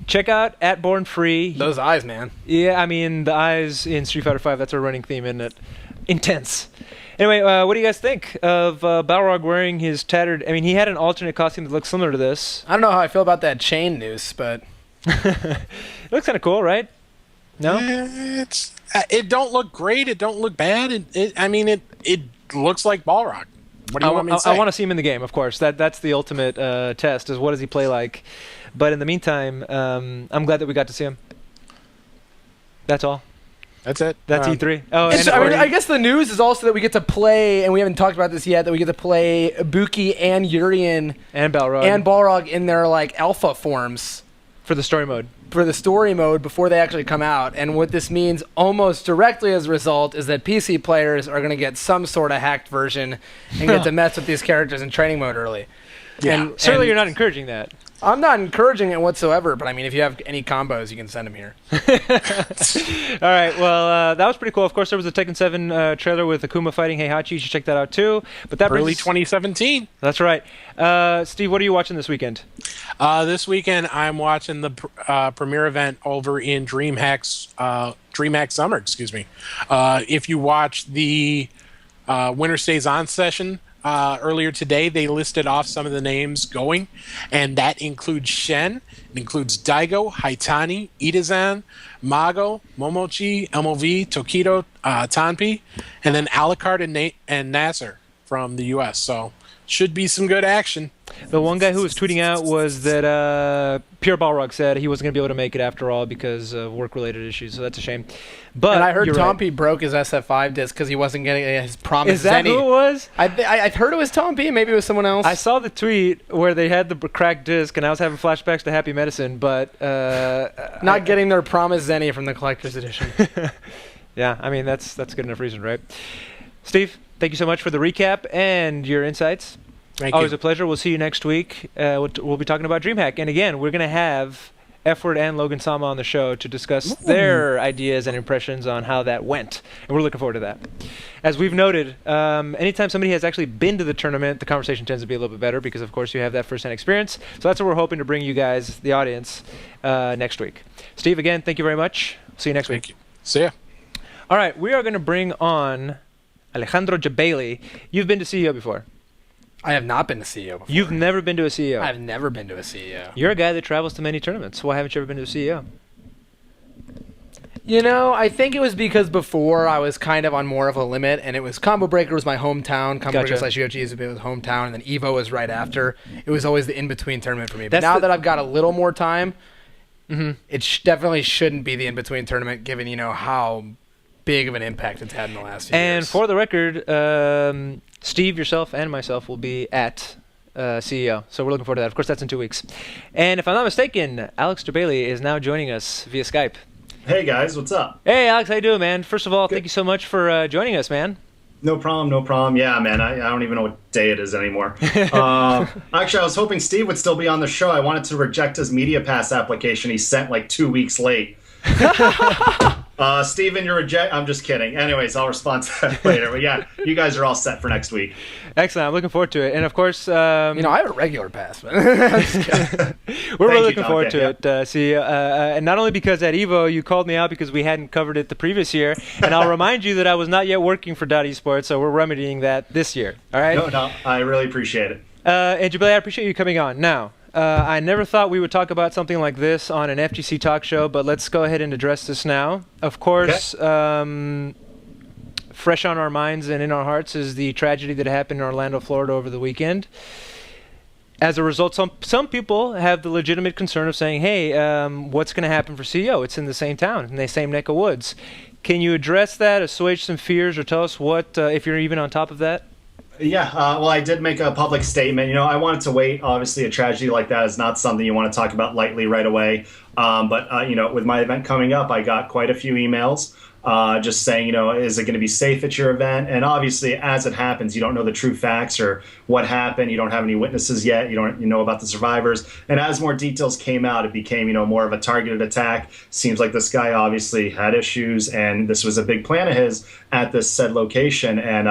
Check out at Born Free. Those eyes, man. Yeah, I mean, the eyes in Street Fighter V, that's our running theme, isn't it? Intense. Anyway, what do you guys think of Balrog wearing his tattered... I mean, he had an alternate costume that looks similar to this. I don't know how I feel about that chain noose, but... It looks kind of cool, right? No? It don't look great. It don't look bad. It looks like Balrog. What do you want me to say? I want to see him in the game, of course. That's the ultimate test, is what does he play like? But in the meantime, I'm glad that we got to see him. That's all. That's it. That's E3. Oh, and I guess the news is also that we get to play, and we haven't talked about this yet, that we get to play Ibuki and Urien and Balrog in their alpha forms for the story mode. For the story mode before they actually come out. And what this means almost directly as a result is that PC players are going to get some sort of hacked version and get to mess with these characters in training mode early. Yeah. Certainly you're not encouraging that. I'm not encouraging it whatsoever, but I mean, if you have any combos, you can send them here. All right, well, that was pretty cool. Of course, there was a Tekken 7 trailer with Akuma fighting Heihachi. You should check that out, too. But that early 2017. That's right. Steve, what are you watching this weekend? This weekend, I'm watching the premiere event over in DreamHack Summer, excuse me. If you watch the Winter Stays On session, earlier today, they listed off some of the names going, and that includes Shen, it includes Daigo, Haitani, Itazan, Mago, Momochi, MOV, Tokido, Tanpi, and then Alucard and Nasser from the U.S., so should be some good action. The one guy who was tweeting out was that Pierre Balrog said he wasn't going to be able to make it after all because of work-related issues, so that's a shame. But and I heard Tompi broke his SF5 disc because he wasn't getting his promise. Is that who it was? I heard it was Tompi. Maybe it was someone else. I saw the tweet where they had the cracked disc, and I was having flashbacks to Happy Medicine, but... Not getting their promise Zenny from the collector's edition. Yeah, I mean, that's a good enough reason, right? Steve, thank you so much for the recap and your insights. Always a pleasure. We'll see you next week. We'll be talking about DreamHack. And again, we're going to have F-Word and Logan Sama on the show to discuss their ideas and impressions on how that went. And we're looking forward to that. As we've noted, anytime somebody has actually been to the tournament, the conversation tends to be a little bit better because, of course, you have that first-hand experience. So that's what we're hoping to bring you guys, the audience, next week. Steve, again, thank you very much. See you next week. Thank you. See ya. All right, we are going to bring on Alejandro Jebailey. You've been to CEO before. I have not been to CEO before. You've never been to a CEO? I've never been to a CEO. You're a guy that travels to many tournaments. Why haven't you ever been to a CEO? I think it was because before I was kind of on more of a limit, and it was Combo Breaker was my hometown. Combo Breaker / Yoshi Izube was hometown, and then Evo was right after. It was always the in-between tournament for me. But now that I've got a little more time, it definitely shouldn't be the in-between tournament, given, how big of an impact it's had in the last few years. And for the record, Steve, yourself, and myself will be at CEO. So we're looking forward to that. Of course, that's in 2 weeks. And if I'm not mistaken, Alex Jebailey is now joining us via Skype. Hey, guys. What's up? Hey, Alex. How you doing, man? First of all, thank you so much for joining us, man. No problem. Yeah, man. I don't even know what day it is anymore. Actually, I was hoping Steve would still be on the show. I wanted to reject his Media Pass application he sent 2 weeks late. Steven, you're I'm just kidding. Anyways, I'll respond to that later. But yeah, you guys are all set for next week. Excellent. I'm looking forward to it. And of course, I have a regular pass, but we're really looking forward to it. And not only because at Evo you called me out because we hadn't covered it the previous year, and I'll remind you that I was not yet working for Dot Esports, so we're remedying that this year. All right? No, I really appreciate it. And Jebailay, I appreciate you coming on. Now, I never thought we would talk about something like this on an FGC talk show, but let's go ahead and address this now. Of course, fresh on our minds and in our hearts is the tragedy that happened in Orlando, Florida over the weekend. As a result, some people have the legitimate concern of saying, hey, what's going to happen for CEO? It's in the same town, in the same neck of woods. Can you address that, assuage some fears, or tell us what, if you're even on top of that? Yeah, well, I did make a public statement. I wanted to wait. Obviously, a tragedy like that is not something you want to talk about lightly right away. But with my event coming up, I got quite a few emails just saying, is it going to be safe at your event? And obviously, as it happens, you don't know the true facts or what happened. You don't have any witnesses yet. You don't know about the survivors. And as more details came out, it became, more of a targeted attack. Seems like this guy obviously had issues, and this was a big plan of his at this said location. And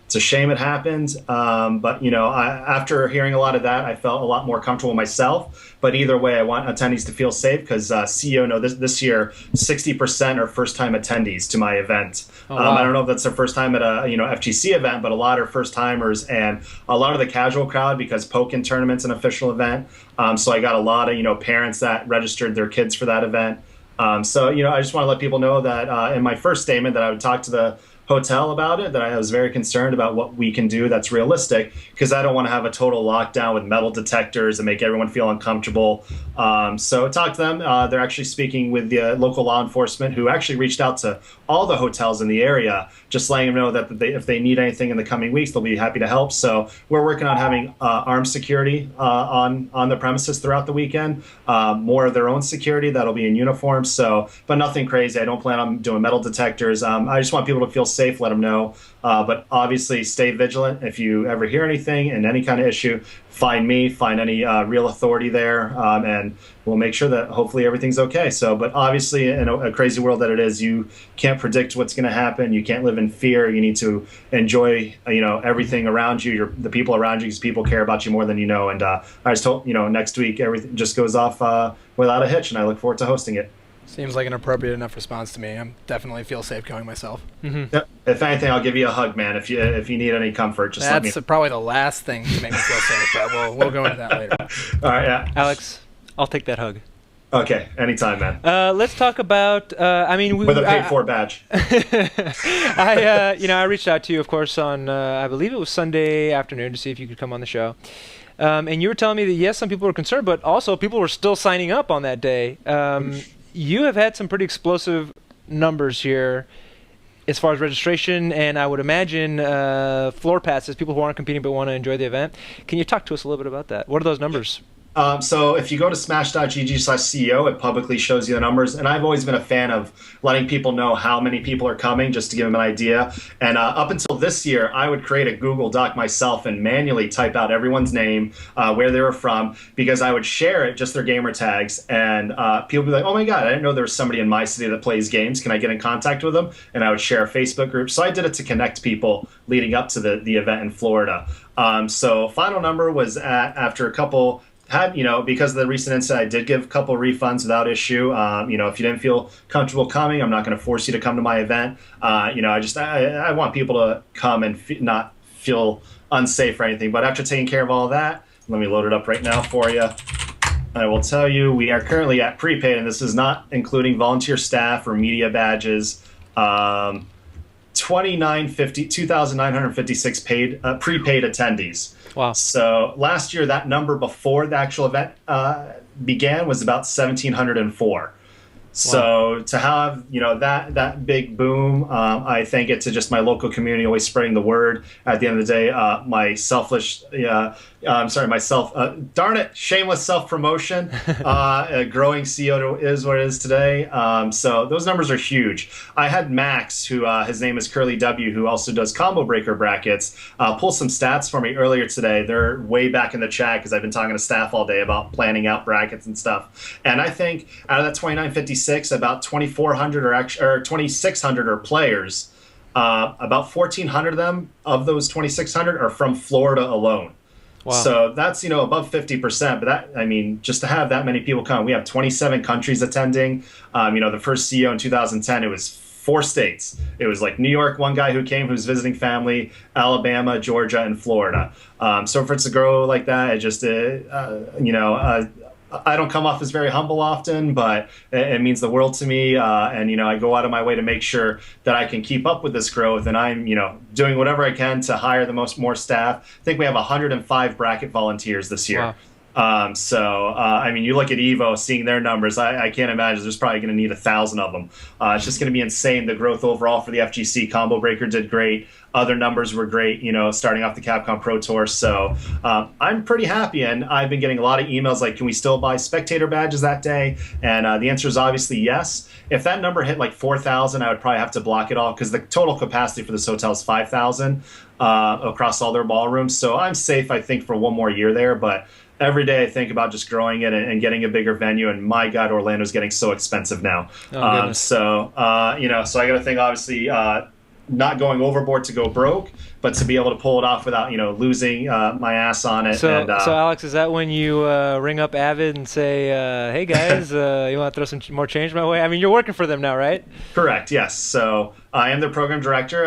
it's a shame it happened, but after hearing a lot of that, I felt a lot more comfortable myself. But either way, I want attendees to feel safe because CEO this year 60% are first-time attendees to my event. Oh, wow. I don't know if that's their first time at a FGC event, but a lot are first-timers and a lot of the casual crowd because Pokken tournament's an official event. So I got a lot of parents that registered their kids for that event. So I just want to let people know that in my first statement that I would talk to the hotel about it, that I was very concerned about what we can do that's realistic, because I don't want to have a total lockdown with metal detectors and make everyone feel uncomfortable. So talk to them. They're actually speaking with the local law enforcement, who actually reached out to all the hotels in the area, just letting them know that if they need anything in the coming weeks, they'll be happy to help. So we're working on having armed security on the premises throughout the weekend, more of their own security that'll be in uniform. So, but nothing crazy. I don't plan on doing metal detectors. I just want people to feel safe, let them know. But obviously stay vigilant. If you ever hear anything and any kind of issue, find me, find any real authority there, and we'll make sure that hopefully everything's okay. So, but obviously in a crazy world that it is, you can't predict what's going to happen. You can't live in fear. You need to enjoy, everything around you, the people around you, because people care about you more than you know. And I just hope, next week everything just goes off without a hitch, and I look forward to hosting it. Seems like an appropriate enough response to me. I definitely feel safe going myself. Mm-hmm. If anything, I'll give you a hug, man. If you need any comfort, just let me. That's probably the last thing to make me feel safe, but we'll go into that later. All right, yeah. Alex, I'll take that hug. Okay, anytime, man. Let's talk about. With a paid-for badge. I reached out to you, of course, on I believe it was Sunday afternoon to see if you could come on the show. And you were telling me that yes, some people were concerned, but also people were still signing up on that day. You have had some pretty explosive numbers here as far as registration, and I would imagine floor passes, people who aren't competing but want to enjoy the event. Can you talk to us a little bit about that? What are those numbers? So if you go to smash.gg/CEO, it publicly shows you the numbers. And I've always been a fan of letting people know how many people are coming, just to give them an idea. And up until this year, I would create a Google Doc myself and manually type out everyone's name, where they were from, because I would share it, just their gamer tags. And people would be like, oh my God, I didn't know there was somebody in my city that plays games. Can I get in contact with them? And I would share a Facebook group. So I did it to connect people leading up to the event in Florida. So final number was after a couple... because of the recent incident, I did give a couple refunds without issue. If you didn't feel comfortable coming, I'm not going to force you to come to my event. I want people to come and not feel unsafe or anything. But after taking care of all of that, let me load it up right now for you. I will tell you, we are currently at prepaid, and this is not including volunteer staff or media badges. 2,956 prepaid attendees. Wow. So last year, that number before the actual event began was about 1,704. So to have that big boom, I thank it to just my local community always spreading the word. At the end of the day, shameless self-promotion. Growing CEO is what it is today. So those numbers are huge. I had Max, who his name is Curly W, who also does combo breaker brackets, pull some stats for me earlier today. They're way back in the chat because I've been talking to staff all day about planning out brackets and stuff. And I think out of that 2,956, about 2,400 or 2,600 are players. About 1,400 of those 2,600 are from Florida alone. Wow. So that's, above 50%. But just to have that many people come, we have 27 countries attending. The first CEO in 2010, it was 4 states. It was like New York, one guy who came who's visiting family, Alabama, Georgia, and Florida. So for it to grow like that, it just, I don't come off as very humble often, but it means the world to me. And I go out of my way to make sure that I can keep up with this growth. And I'm, doing whatever I can to hire more staff. I think we have 105 bracket volunteers this year. Wow. You look at Evo, seeing their numbers, I can't imagine there's probably going to need 1,000 of them. It's just going to be insane. The growth overall for the FGC. Combo Breaker did great. Other numbers were great, starting off the Capcom Pro Tour. So I'm pretty happy, and I've been getting a lot of emails like, can we still buy spectator badges that day? And the answer is obviously yes. If that number hit like 4,000, I would probably have to block it all because the total capacity for this hotel is 5,000 across all their ballrooms. So I'm safe, I think, for one more year there. But every day I think about just growing it and getting a bigger venue. And my God, Orlando's getting so expensive now. So I got to think, obviously, not going overboard to go broke, but to be able to pull it off without, losing my ass on it. So, and, so Alex, is that when you ring up Avid and say, hey guys, you want to throw some more change my way? I mean, you're working for them now, right? Correct, yes. So I am their program director.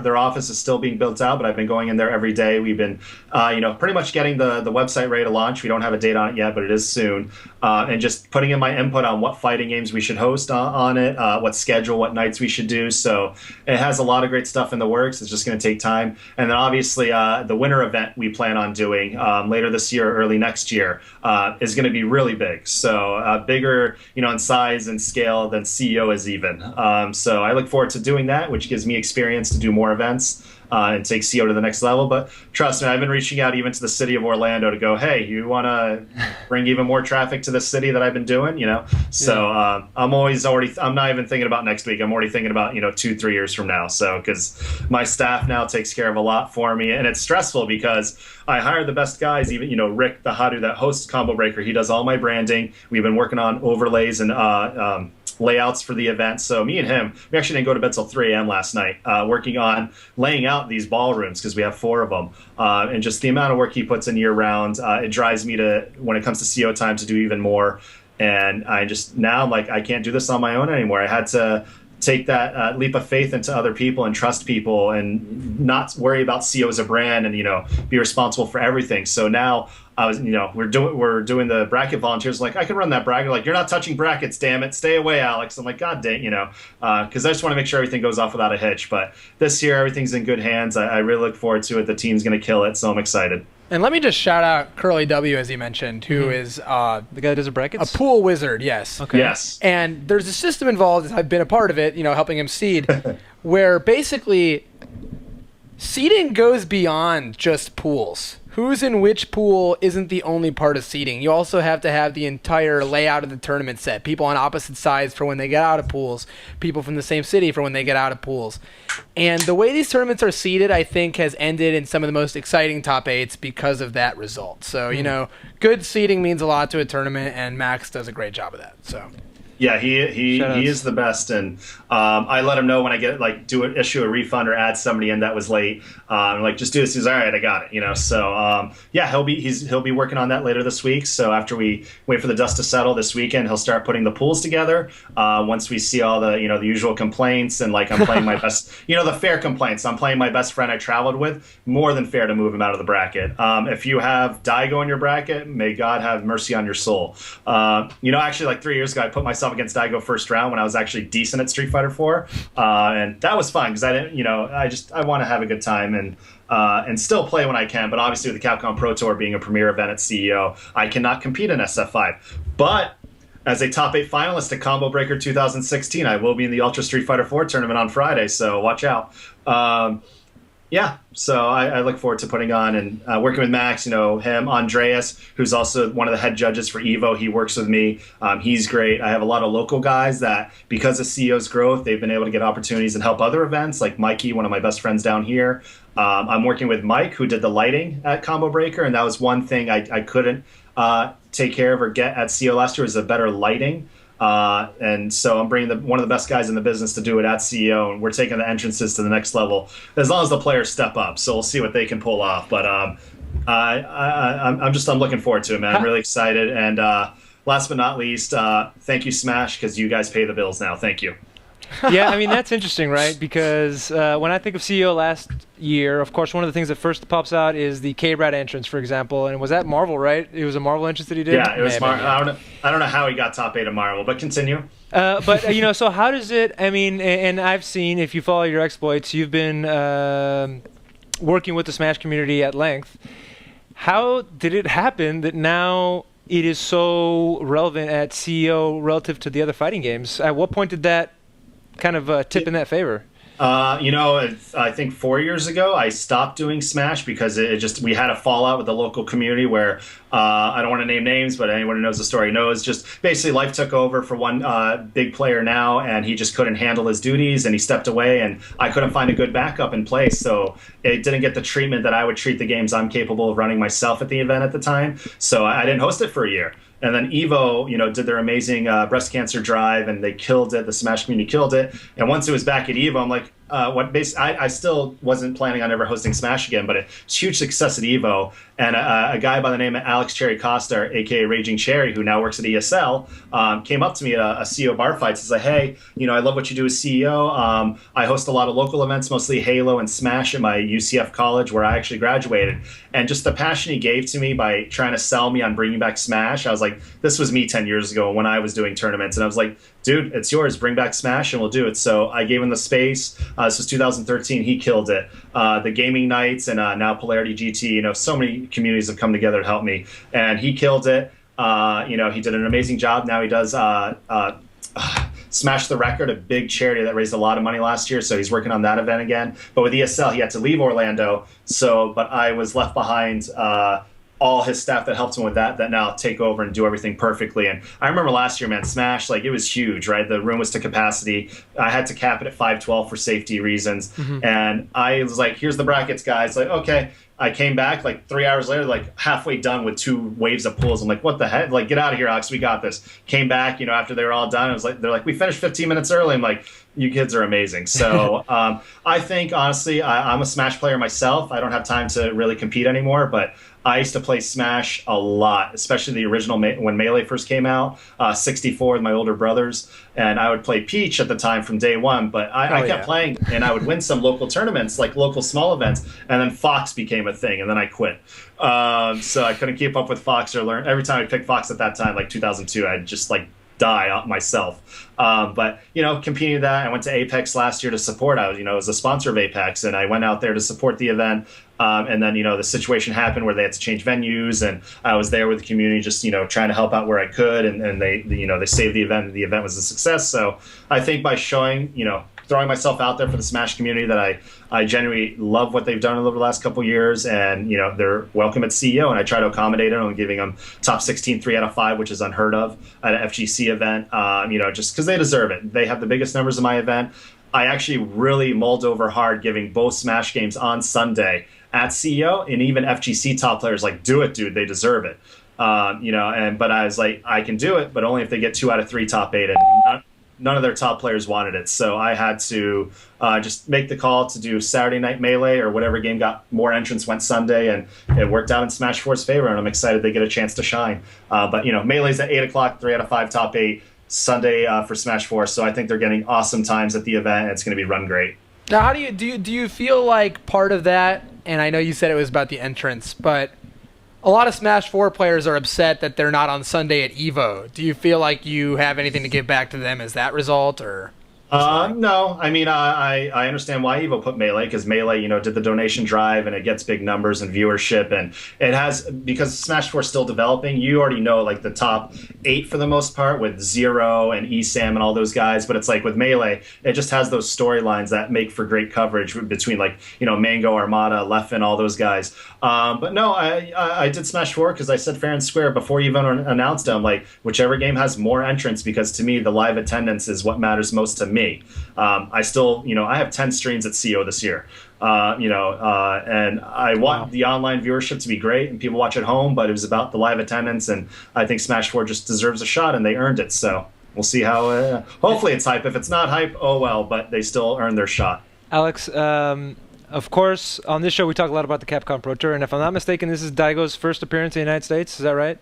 Their office is still being built out, but I've been going in there every day. We've been, pretty much getting the website ready to launch. We don't have a date on it yet, but it is soon. And just putting in my input on what fighting games we should host on it, what schedule, what nights we should do. So it has a lot of great stuff in the works. It's just going to take time. And then obviously the winter event we plan on doing later this year or early next year is going to be really big. So bigger, in size and scale than CEO is even. So I look forward to doing that, which gives me experience to do more events and take CO to the next level. But trust me, I've been reaching out even to the city of Orlando to go, hey, you want to bring even more traffic to the city that I've been doing, So I'm not even thinking about next week. I'm already thinking about, 2-3 years from now. So because my staff now takes care of a lot for me, and it's stressful because I hired the best guys, even, Rick, the Hadu that hosts Combo Breaker. He does all my branding. We've been working on overlays and layouts for the event. So me and him, we actually didn't go to bed till 3 a.m. last night, working on laying out these ballrooms because we have 4 of them. And just the amount of work he puts in year round, it drives me to, when it comes to CO time, to do even more. And now I'm like, I can't do this on my own anymore. I had to take that leap of faith into other people and trust people and not worry about CO as a brand and, be responsible for everything. So now I was, we're doing the bracket volunteers. Like, I can run that bracket. Like, you're not touching brackets, damn it. Stay away, Alex. I'm like, God dang, because I just want to make sure everything goes off without a hitch. But this year, everything's in good hands. I really look forward to it. The team's going to kill it. So I'm excited. And let me just shout out Curly W, as you mentioned, who is the guy that does the brackets? A pool wizard, yes. Okay. Yes. And there's a system involved, I've been a part of it, helping him seed, where basically seeding goes beyond just pools. Who's in which pool isn't the only part of seeding. You also have to have the entire layout of the tournament set. People on opposite sides for when they get out of pools. People from the same city for when they get out of pools. And the way these tournaments are seeded, I think, has ended in some of the most exciting top 8s because of that result. So, good seeding means a lot to a tournament, and Max does a great job of that. So. Yeah, he is the best, and I let him know when I get issue a refund or add somebody in that was late. Just do this. He's all right. I got it. So he'll be working on that later this week. So after we wait for the dust to settle this weekend, he'll start putting the pools together. Once we see all the the usual complaints and I'm playing my best, the fair complaints. I'm playing my best friend I traveled with. More than fair to move him out of the bracket. If you have Daigo in your bracket, may God have mercy on your soul. Actually, 3 years ago, I put myself against Daigo first round when I was actually decent at Street Fighter 4, and that was fun because I didn't, I want to have a good time and still play when I can. But obviously, with the Capcom Pro Tour being a premier event at CEO, I cannot compete in SF5. But as a top 8 finalist at Combo Breaker 2016, I will be in the Ultra Street Fighter 4 tournament on Friday. So watch out. So I look forward to putting on and working with Max, him, Andreas, who's also one of the head judges for EVO. He works with me. He's great. I have a lot of local guys that, because of CEO's growth, they've been able to get opportunities and help other events, like Mikey, one of my best friends down here. I'm working with Mike, who did the lighting at Combo Breaker, and that was one thing I couldn't take care of or get at CEO last year, was a better lighting. And so I'm bringing one of the best guys in the business to do it at CEO, and we're taking the entrances to the next level as long as the players step up. So we'll see what they can pull off. But I'm looking forward to it, man. I'm really excited. And last but not least, thank you, Smash, because you guys pay the bills now. Thank you. Yeah, I mean, that's interesting, right? Because when I think of CEO last year, of course, one of the things that first pops out is the K-Brad entrance, for example. And was that Marvel, right? It was a Marvel entrance that he did? Yeah, it was Marvel. I don't know how he got top 8 of Marvel, but continue. But, so how does it, I mean, and I've seen, if you follow your exploits, you've been working with the Smash community at length. How did it happen that now it is so relevant at CEO relative to the other fighting games? At what point did that kind of tip in that favor? I think 4 years ago, I stopped doing Smash because we had a fallout with the local community where I don't want to name names, but anyone who knows the story knows. Just basically, life took over for one big player now, and he just couldn't handle his duties, and he stepped away, and I couldn't find a good backup in place, so it didn't get the treatment that I would treat the games I'm capable of running myself at the event at the time. So I didn't host it for a year. And then Evo, did their amazing breast cancer drive, and they killed it. The Smash community killed it. And once it was back at Evo, I'm like, I still wasn't planning on ever hosting Smash again, but it's huge success at Evo. And a guy by the name of Alex Cherry Costa, aka Raging Cherry, who now works at ESL, came up to me at a CEO bar fight. He's like, hey, I love what you do as CEO. I host a lot of local events, mostly Halo and Smash at my UCF college where I actually graduated. And just the passion he gave to me by trying to sell me on bringing back Smash, I was like, this was me 10 years ago when I was doing tournaments. And I was like, dude, it's yours. Bring back Smash and we'll do it. So I gave him the space. This was 2013. He killed it. The gaming nights and now Polarity GT, so many communities have come together to help me. And he killed it. He did an amazing job. Now he does Smash the Record, a big charity that raised a lot of money last year. So he's working on that event again. But with ESL, he had to leave Orlando. But I was left behind all his staff that helped him with that now take over and do everything perfectly. And I remember last year, man, Smash, it was huge, right? The room was to capacity. I had to cap it at 512 for safety reasons. Mm-hmm. And I was like, here's the brackets, guys. Okay. I came back 3 hours later, halfway done with 2 waves of pools. I'm like, what the heck? Get out of here, Alex. We got this. Came back, after they were all done. They're like, we finished 15 minutes early. I'm like, you kids are amazing. So I think, honestly, I'm a Smash player myself. I don't have time to really compete anymore, but I used to play Smash a lot, especially the original when Melee first came out, 64 with my older brothers. And I would play Peach at the time from day one, but I kept playing, and I would win some local tournaments, local small events, and then Fox became a thing, and then I quit. So I couldn't keep up with Fox or learn. Every time I picked Fox at that time, 2002, I'd just die out myself. But competing that, I went to Apex last year to support. I was a sponsor of Apex, and I went out there to support the event. And then, the situation happened where they had to change venues, and I was there with the community just, trying to help out where I could. And they saved the event, and the event was a success. So I think by showing, throwing myself out there for the Smash community that I genuinely love what they've done over the last couple of years, and they're welcome at CEO, and I try to accommodate them. I'm giving them top 16 3 out of 5, which is unheard of at an FGC event, just because they deserve it. They have the biggest numbers in my event. I actually really mulled over hard giving both Smash games on Sunday at CEO, and even FGC top players do it, dude, they deserve it. But I was like, I can do it, but only if they get 2 out of 3 top 8, and none of their top players wanted it. So I had to just make the call to do Saturday Night Melee, or whatever game got more entrants went Sunday, and it worked out in Smash 4's favor, and I'm excited they get a chance to shine. But Melee's at 8 o'clock, 3 out of 5 top 8 Sunday for Smash 4, so I think they're getting awesome times at the event. It's going to be run great. Now, how do you feel like part of that, and I know you said it was about the entrance, but a lot of Smash 4 players are upset that they're not on Sunday at EVO. Do you feel like you have anything to give back to them as that result, or? No, I mean, I understand why Evo put Melee, because Melee, did the donation drive, and it gets big numbers and viewership, and it has, because Smash 4 is still developing, you already know, the top 8 for the most part, with Zero and ESAM and all those guys, but it's with Melee, it just has those storylines that make for great coverage between, Mango, Armada, Leffen, all those guys. But no, I did Smash 4 because I said fair and square before you even announced them, whichever game has more entrants, because to me, the live attendance is what matters most to me. I still, I have 10 streams at CO this year, and I want the online viewership to be great and people watch at home, but it was about the live attendance, and I think Smash 4 just deserves a shot, and they earned it. So we'll see how, hopefully it's hype. If it's not hype, oh well, but they still earned their shot. Alex, of course, on this show we talk a lot about the Capcom Pro Tour, and if I'm not mistaken, this is Daigo's first appearance in the United States. Is that right?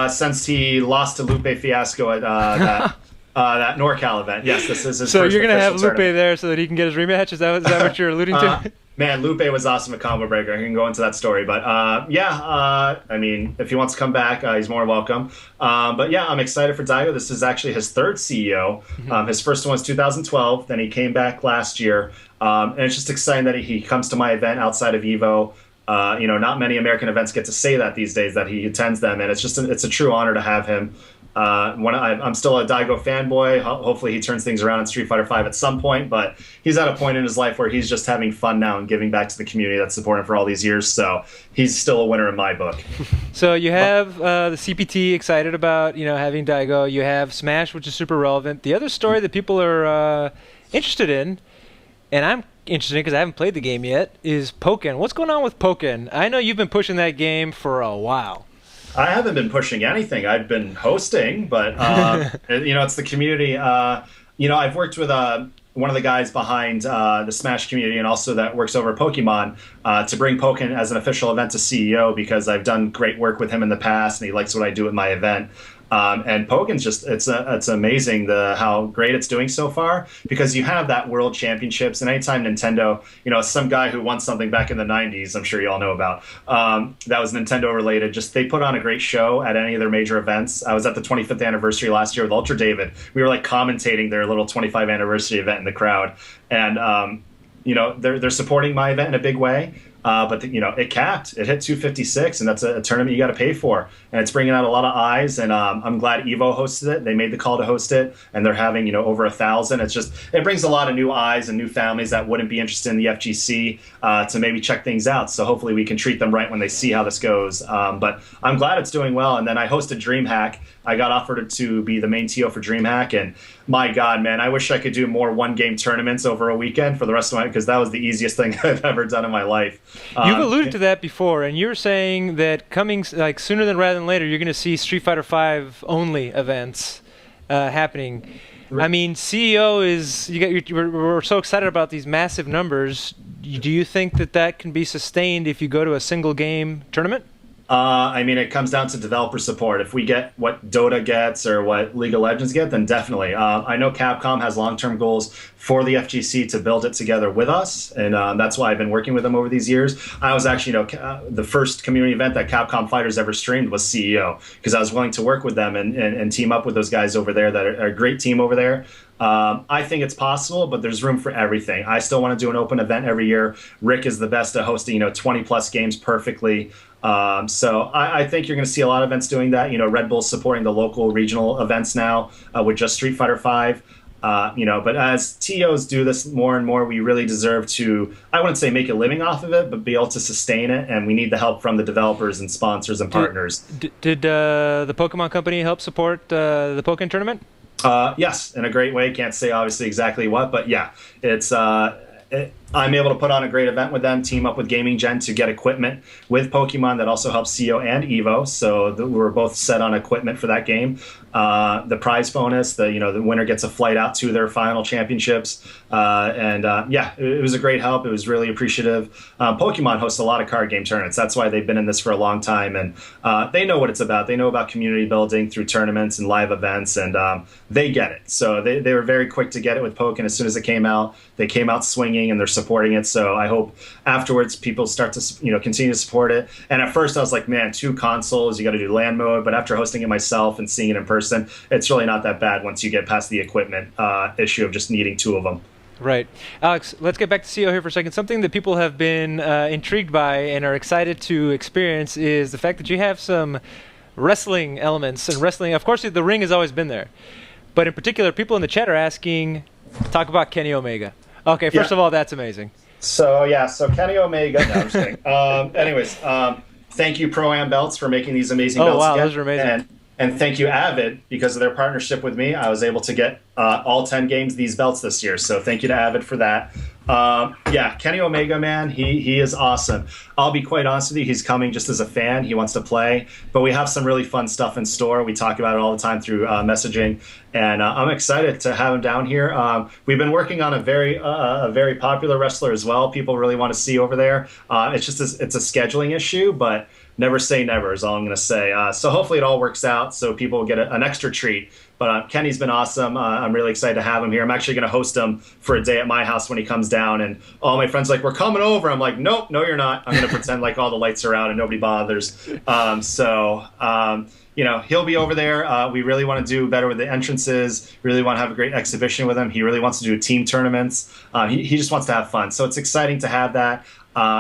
Since he lost to Lupe Fiasco at that That NorCal event. Yes, this is his So first you're going to have official Lupe tournament. there so that he can get his rematch? Is that what you're alluding to? Man, Lupe was awesome at Combo Breaker. I can go into that story. But I mean, if he wants to come back, he's more welcome. But yeah, I'm excited for Daigo. This is actually his third CEO. His first one was 2012. Then he came back last year. And it's just exciting that he comes to my event outside of EVO. Not many American events get to say that these days, that he attends them. And it's a true honor to have him. I'm still a Daigo fanboy. Hopefully he turns things around in Street Fighter V at some point, but he's at a point in his life where he's just having fun now and giving back to the community that's supported him for all these years. So he's still a winner in my book. So you have the CPT excited about having Daigo. You have Smash, which is super relevant. The other story that people are interested in, and I'm interested in because I haven't played the game yet, is Pokken. What's going on with Pokken? I know you've been pushing that game for a while. I haven't been pushing anything. I've been hosting, but it's the community. I've worked with one of the guys behind the Smash community and also that works over at Pokemon to bring Pokken as an official event to CEO because I've done great work with him in the past and he likes what I do at my event. And Pokken's it's amazing how great it's doing so far because you have that World Championships and anytime Nintendo, some guy who won something back in the 90s, I'm sure you all know about, that was Nintendo related, they put on a great show at any of their major events. I was at the 25th anniversary last year with Ultra David. We were commentating their little 25th anniversary event in the crowd and, they're supporting my event in a big way. But it capped. It hit 256, and that's a tournament you got to pay for. And it's bringing out a lot of eyes, and I'm glad Evo hosted it. They made the call to host it, and they're having over 1,000. It brings a lot of new eyes and new families that wouldn't be interested in the FGC to maybe check things out. So hopefully we can treat them right when they see how this goes. But I'm glad it's doing well. And then I hosted DreamHack. I got offered to be the main TO for DreamHack, and my God, man, I wish I could do more one-game tournaments over a weekend for the rest of because that was the easiest thing I've ever done in my life. You've alluded to that before, and you're saying that coming sooner rather than later, you're going to see Street Fighter V only events happening. I mean, CEO we're so excited about these massive numbers. Do you think that can be sustained if you go to a single game tournament? It comes down to developer support. If we get what Dota gets or what League of Legends get, then definitely. I know Capcom has long-term goals for the FGC to build it together with us, and that's why I've been working with them over these years. I was actually, the first community event that Capcom Fighters ever streamed was CEO because I was willing to work with them and team up with those guys over there that are a great team over there. I think it's possible, but there's room for everything. I still want to do an open event every year. Rick is the best at hosting, 20-plus games perfectly. So I think you're going to see a lot of events doing that. Red Bull's supporting the local regional events now with just Street Fighter V. But as TOs do this more and more, we really deserve to, I wouldn't say make a living off of it, but be able to sustain it. And we need the help from the developers and sponsors and partners. Did the Pokemon Company help support the Pokken tournament? Yes, in a great way. Can't say obviously exactly what, but yeah, I'm able to put on a great event with them, team up with Gaming Gen to get equipment with Pokemon that also helps CO and Evo. So we're both set on equipment for that game. The prize bonus, the winner gets a flight out to their final championships. It was a great help. It was really appreciative. Pokemon hosts a lot of card game tournaments. That's why they've been in this for a long time. And they know what it's about. They know about community building through tournaments and live events, and they get it. So they were very quick to get it with Pokken as soon as it came out. They came out swinging, and they're supporting it. So I hope afterwards people start to continue to support it. And at first I was like, man, 2 consoles, you got to do LAN mode. But after hosting it myself and seeing it in person, it's really not that bad once you get past the equipment issue of just needing 2 of them. Right. Alex, let's get back to CEO here for a second. Something that people have been intrigued by and are excited to experience is the fact that you have some wrestling elements. And wrestling, of course, the ring has always been there. But in particular, people in the chat are asking, talk about Kenny Omega. Okay, first of all, that's amazing. So Kenny Omega. No, I'm just kidding. Thank you, Pro-Am Belts, for making these amazing belts. Oh, wow, again. those are amazing. And thank you, Avid, because of their partnership with me. I was able to get all 10 games these belts this year. So thank you to Avid for that. Kenny Omega, man, he is awesome. I'll be quite honest with you, he's coming just as a fan. He wants to play, but we have some really fun stuff in store. We talk about it all the time through messaging, and I'm excited to have him down here. We've been working on a very popular wrestler as well. People really want to see over there. It's a scheduling issue, but never say never is all I'm going to say. So hopefully it all works out so people get an extra treat But Kenny's been awesome. I'm really excited to have him here. I'm actually going to host him for a day at my house when he comes down. And all my friends are like, we're coming over. I'm like, nope, no, you're not. I'm going to pretend like all the lights are out and nobody bothers. He'll be over there. We really want to do better with the entrances. Really want to have a great exhibition with him. He really wants to do team tournaments. He just wants to have fun. So it's exciting to have that.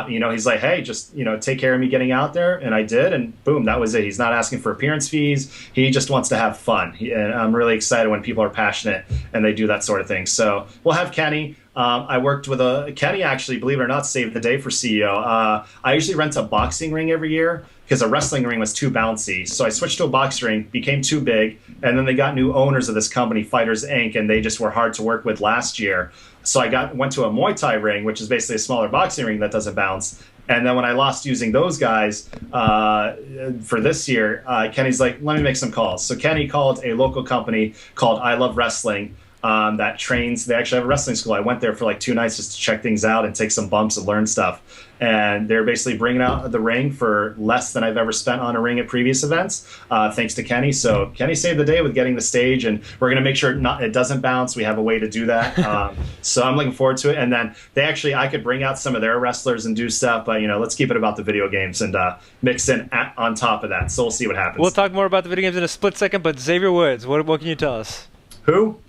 He's like, hey, just, take care of me getting out there. And I did. And boom, that was it. He's not asking for appearance fees. He just wants to have fun. And I'm really excited when people are passionate and they do that sort of thing. So we'll have Kenny. I worked with Kenny, actually, believe it or not, saved the day for CEO. I usually rent a boxing ring every year because a wrestling ring was too bouncy. So I switched to a boxing ring, became too big, and then they got new owners of this company, Fighters Inc., and they just were hard to work with last year. So I went to a Muay Thai ring, which is basically a smaller boxing ring that doesn't bounce. And then when I lost using those guys for this year, Kenny's like, let me make some calls. So Kenny called a local company called I Love Wrestling that trains. They actually have a wrestling school. I went there for like 2 nights just to check things out and take some bumps and learn stuff. And they're basically bringing out the ring for less than I've ever spent on a ring at previous events, thanks to Kenny. So Kenny saved the day with getting the stage, and we're going to make sure it doesn't bounce. We have a way to do that. So I'm looking forward to it. And then I could bring out some of their wrestlers and do stuff, but let's keep it about the video games and mix in on top of that. So we'll see what happens. We'll talk more about the video games in a split second, but Xavier Woods, what can you tell us? Who?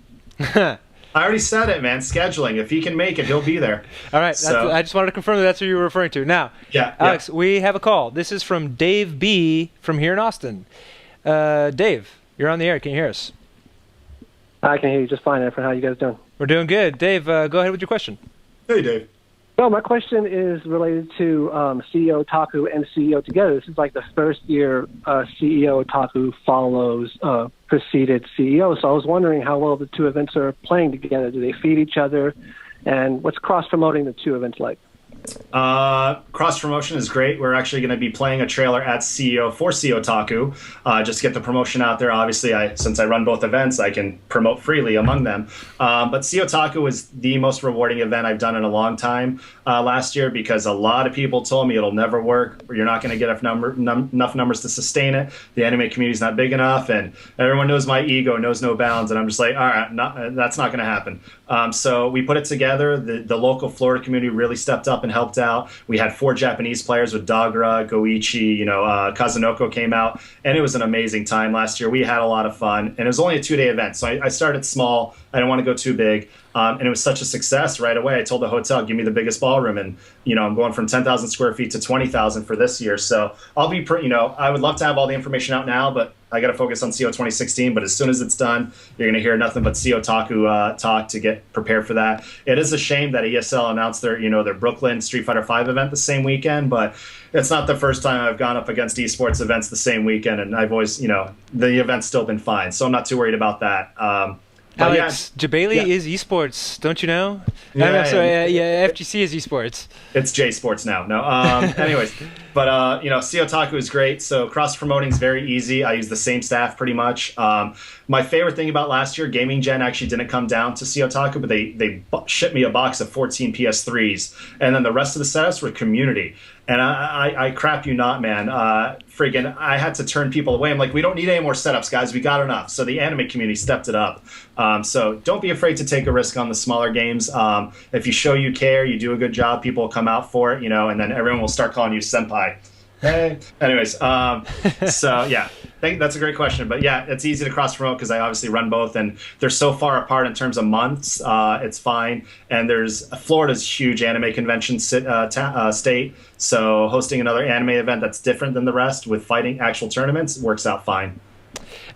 I already said it, man. Scheduling. If he can make it, he'll be there. All right. So, I just wanted to confirm that's who you were referring to. Now, Alex, we have a call. This is from Dave B. from here in Austin. Dave, you're on the air. Can you hear us? I can hear you just fine, Efren. How you guys doing? We're doing good. Dave, go ahead with your question. Hey, Dave. So my question is related to CEO Otaku and CEO Together. This is like the first year CEO Otaku follows preceded CEO. So I was wondering how well the two events are playing together. Do they feed each other? And what's cross-promoting the two events like? Cross promotion is great. We're actually going to be playing a trailer at CEO for CEO Otaku, just to get the promotion out there. Obviously, since I run both events, I can promote freely among them. But CEO Otaku was the most rewarding event I've done in a long time last year, because a lot of people told me it'll never work, or you're not going to get enough numbers to sustain it. The anime community's not big enough, and everyone knows my ego knows no bounds, and I'm just like, all right, that's not going to happen. So we put it together. The local Florida community really stepped up and helped out. We had 4 Japanese players with Dagura, Goichi, Kazunoko came out, and it was an amazing time last year. We had a lot of fun, and it was only a 2-day event, so I started small. I didn't want to go too big, and it was such a success right away. I told the hotel, give me the biggest ballroom, and I'm going from 10,000 square feet to 20,000 for this year. So I'll be, I would love to have all the information out now, but I got to focus on CO 2016. But as soon as it's done, you're going to hear nothing but CO Otaku talk to get prepared for that. It is a shame that ESL announced their Brooklyn Street Fighter V event the same weekend, but it's not the first time I've gone up against esports events the same weekend, and I've always, the event's still been fine, so I'm not too worried about that. Alex, Jebailey is esports, don't you know? FGC is esports. It's J Sports now. No, anyways, but CO Otaku is great. So cross promoting is very easy. I use the same staff pretty much. My favorite thing about last year, Gaming Gen actually didn't come down to CO Otaku, but they shipped me a box of 14 PS3s, and then the rest of the setups were community. And I crap you not, man. Freaking, I had to turn people away. I'm like, we don't need any more setups, guys. We got enough. So the anime community stepped it up. So don't be afraid to take a risk on the smaller games. If you show you care, you do a good job, people will come out for it, and then everyone will start calling you senpai. Hey. Anyways, so yeah, I think that's a great question. But yeah, it's easy to cross promote because I obviously run both, and they're so far apart in terms of months. It's fine. And Florida's huge anime convention state, so hosting another anime event that's different than the rest with fighting actual tournaments works out fine.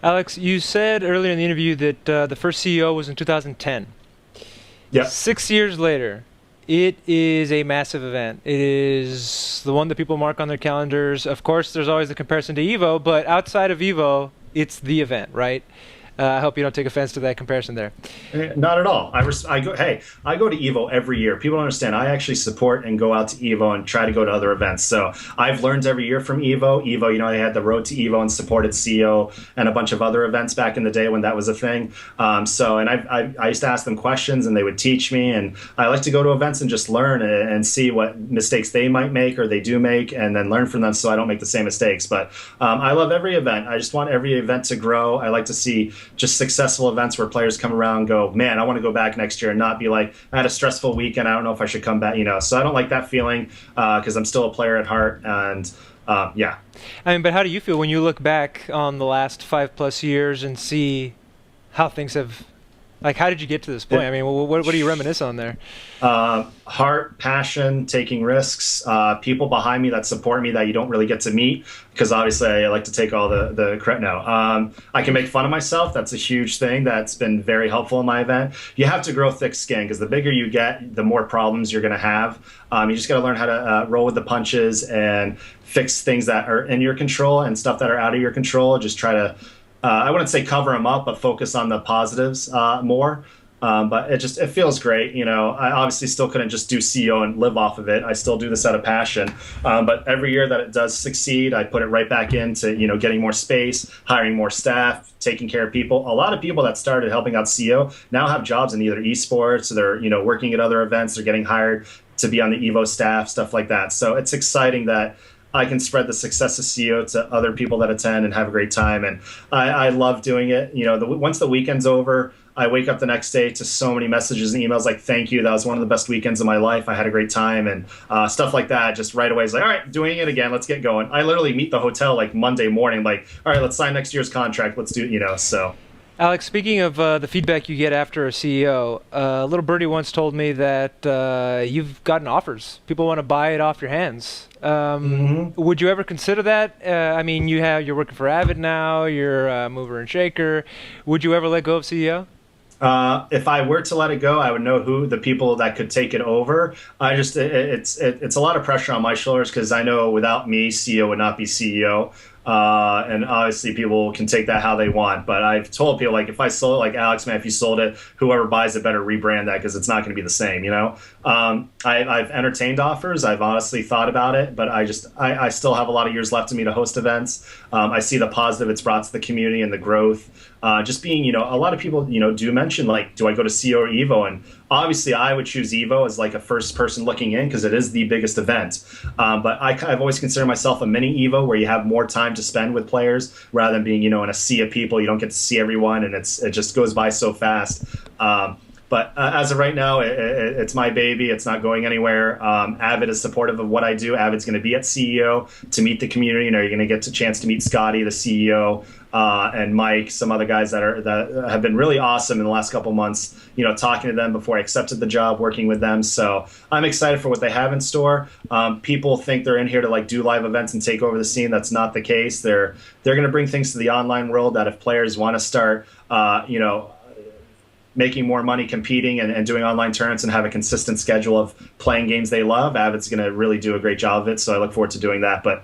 Alex, you said earlier in the interview that the first CEO was in 2010. Yeah. 6 years later. It is a massive event. It is the one that people mark on their calendars. Of course, there's always the comparison to EVO, but outside of EVO, it's the event, right? I hope you don't take offense to that comparison there. Not at all. I go to EVO every year. People don't understand. I actually support and go out to EVO and try to go to other events. So I've learned every year from EVO. EVO, they had the Road to EVO and supported CO and a bunch of other events back in the day when that was a thing. And I used to ask them questions and they would teach me. And I like to go to events and just learn and see what mistakes they might make or they do make, and then learn from them so I don't make the same mistakes. But I love every event. I just want every event to grow. I like to see just successful events where players come around and go, man, I want to go back next year, and not be like, I had a stressful weekend, I don't know if I should come back, so I don't like that feeling because I'm still a player at heart. And yeah. I mean, but how do you feel when you look back on the last 5+ years and see how things have, like, how did you get to this point? I mean, what do you reminisce on there? Heart, passion, taking risks, people behind me that support me that you don't really get to meet, because obviously I like to take all the credit now. I can make fun of myself. That's a huge thing that's been very helpful in my event. You have to grow thick skin, because the bigger you get, the more problems you're going to have. You just got to learn how to roll with the punches and fix things that are in your control and stuff that are out of your control. Just try to, I wouldn't say cover them up, but focus on the positives more. But it feels great. I obviously still couldn't just do CEO and live off of it. I still do this out of passion. But every year that it does succeed, I put it right back into, getting more space, hiring more staff, taking care of people. A lot of people that started helping out CEO now have jobs in either esports, or they're, working at other events, they're getting hired to be on the Evo staff, stuff like that. So it's exciting that I can spread the success of CEO to other people that attend and have a great time. And I love doing it. Once the weekend's over, I wake up the next day to so many messages and emails like, thank you, that was one of the best weekends of my life, I had a great time, and stuff like that. Just right away, it's like, all right, doing it again, let's get going. I literally meet the hotel like Monday morning, like, all right, let's sign next year's contract, let's do it, so. Alex, speaking of the feedback you get after a CEO, little birdie once told me that you've gotten offers. People want to buy it off your hands. Would you ever consider that? I mean, you're working for Avid now. You're a mover and shaker. Would you ever let go of CEO? If I were to let it go, I would know who the people that could take it over. It's a lot of pressure on my shoulders, because I know without me, CEO would not be CEO. And obviously people can take that how they want, but I've told people, like, if I sold it, like, Alex, man, if you sold it, whoever buys it better rebrand that, because it's not going to be the same, I've entertained offers. I've honestly thought about it, but I still have a lot of years left in me to host events. I see the positive it's brought to the community and the growth. Just being, a lot of people, do mention, like, do I go to CEO or Evo? And obviously I would choose Evo as like a first person looking in, because it is the biggest event. But I've always considered myself a mini Evo, where you have more time to spend with players rather than being, in a sea of people. You don't get to see everyone, and it just goes by so fast. But as of right now, it's my baby. It's not going anywhere. Avid is supportive of what I do. Avid's going to be at CEO to meet the community. You're going to get a chance to meet Scotty, the CEO, and Mike, some other guys that have been really awesome in the last couple months. Talking to them before I accepted the job, working with them. So I'm excited for what they have in store. People think they're in here to like do live events and take over the scene. That's not the case. They're going to bring things to the online world that if players want to start, making more money competing and doing online tournaments and have a consistent schedule of playing games they love, Avid's going to really do a great job of it. So I look forward to doing that. But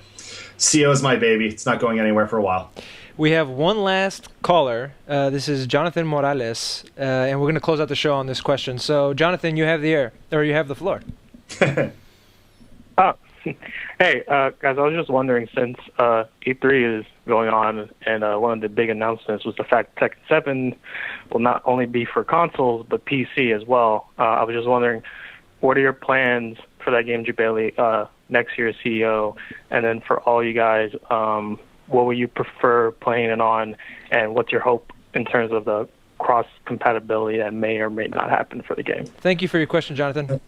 CEO is my baby. It's not going anywhere for a while. We have one last caller. This is Jonathan Morales, and we're going to close out the show on this question. So, Jonathan, you have the floor. Hey, guys, I was just wondering, since E3 is going on, and one of the big announcements was the fact Tekken 7 will not only be for consoles, but PC as well. I was just wondering, what are your plans for that game, Jebailey, next year's CEO? And then for all you guys, what would you prefer playing it on, and what's your hope in terms of the cross-compatibility that may or may not happen for the game? Thank you for your question, Jonathan.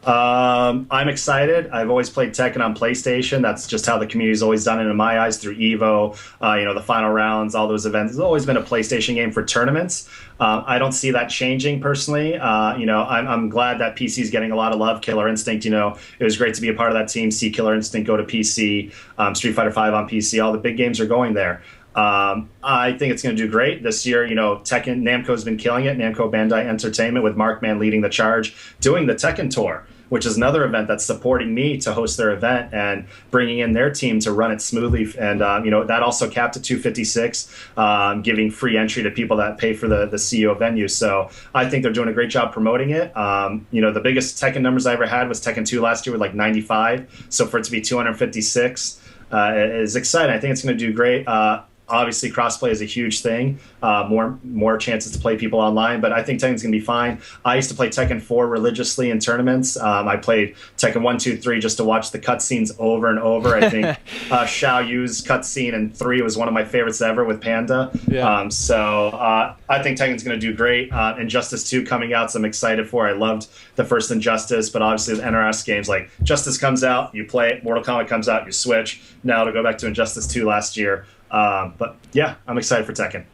I'm excited. I've always played Tekken on PlayStation. That's just how the community's always done it in my eyes, through Evo, the final rounds, all those events. It's always been a PlayStation game for tournaments. I don't see that changing personally. I'm glad that PC is getting a lot of love. Killer Instinct, it was great to be a part of that team, see Killer Instinct go to PC, Street Fighter V on PC. All the big games are going there. I think it's going to do great this year. Tekken, Namco's been killing it. Namco Bandai Entertainment, with Markman leading the charge, doing the Tekken Tour, which is another event that's supporting me to host their event and bringing in their team to run it smoothly. And, that also capped at 256, giving free entry to people that pay for the CEO venue. So I think they're doing a great job promoting it. The biggest Tekken numbers I ever had was Tekken 2 last year with like 95. So for it to be 256 is exciting. I think it's going to do great. Obviously, crossplay is a huge thing. More chances to play people online, but I think Tekken's going to be fine. I used to play Tekken 4 religiously in tournaments. I played Tekken 1, 2, 3 just to watch the cutscenes over and over. I think Xiao Yu's cutscene in 3 was one of my favorites ever with Panda. Yeah. So I think Tekken's going to do great. Injustice 2 coming out, so I'm excited for. I loved the first Injustice, but obviously the NRS games, like Justice comes out, you play it. Mortal Kombat comes out, you switch. Now to go back to Injustice 2 last year. But yeah, I'm excited for Tekken.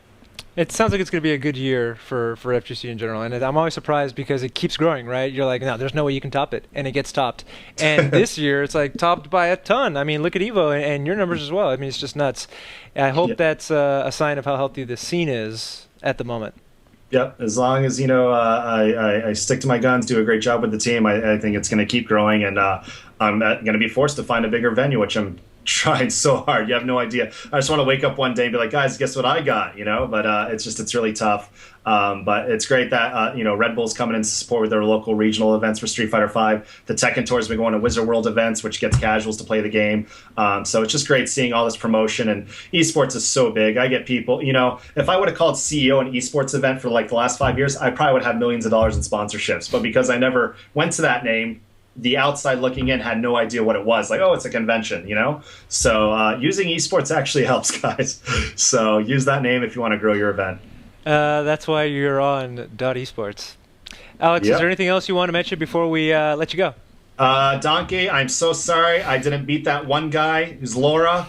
It sounds like it's going to be a good year for FGC in general, and I'm always surprised because it keeps growing, right? You're like, no, there's no way you can top it, and it gets topped. And this year, it's like topped by a ton. I mean, look at Evo and your numbers as well. I mean, it's just nuts. I hope that's a sign of how healthy the scene is at the moment. Yep, as long as I stick to my guns, do a great job with the team, I think it's going to keep growing, and I'm going to be forced to find a bigger venue, which I'm trying so hard. You have no idea. I just want to wake up one day and be like, guys, guess what I got? But it's really tough. But it's great that Red Bull's coming in to support with their local regional events for Street Fighter V. The Tekken Tour's been going to Wizard World events, which gets casuals to play the game. So it's just great seeing all this promotion, and esports is so big. I get people, if I would have called CEO an esports event for like the last 5 years, I probably would have millions of dollars in sponsorships. But because I never went to that name, the outside looking in had no idea what it was. Like, oh, it's a convention, So using esports actually helps, guys. So use that name if you want to grow your event. That's why you're on .esports. Alex, is there anything else you want to mention before we let you go? Donkey, I'm so sorry I didn't beat that one guy who's Laura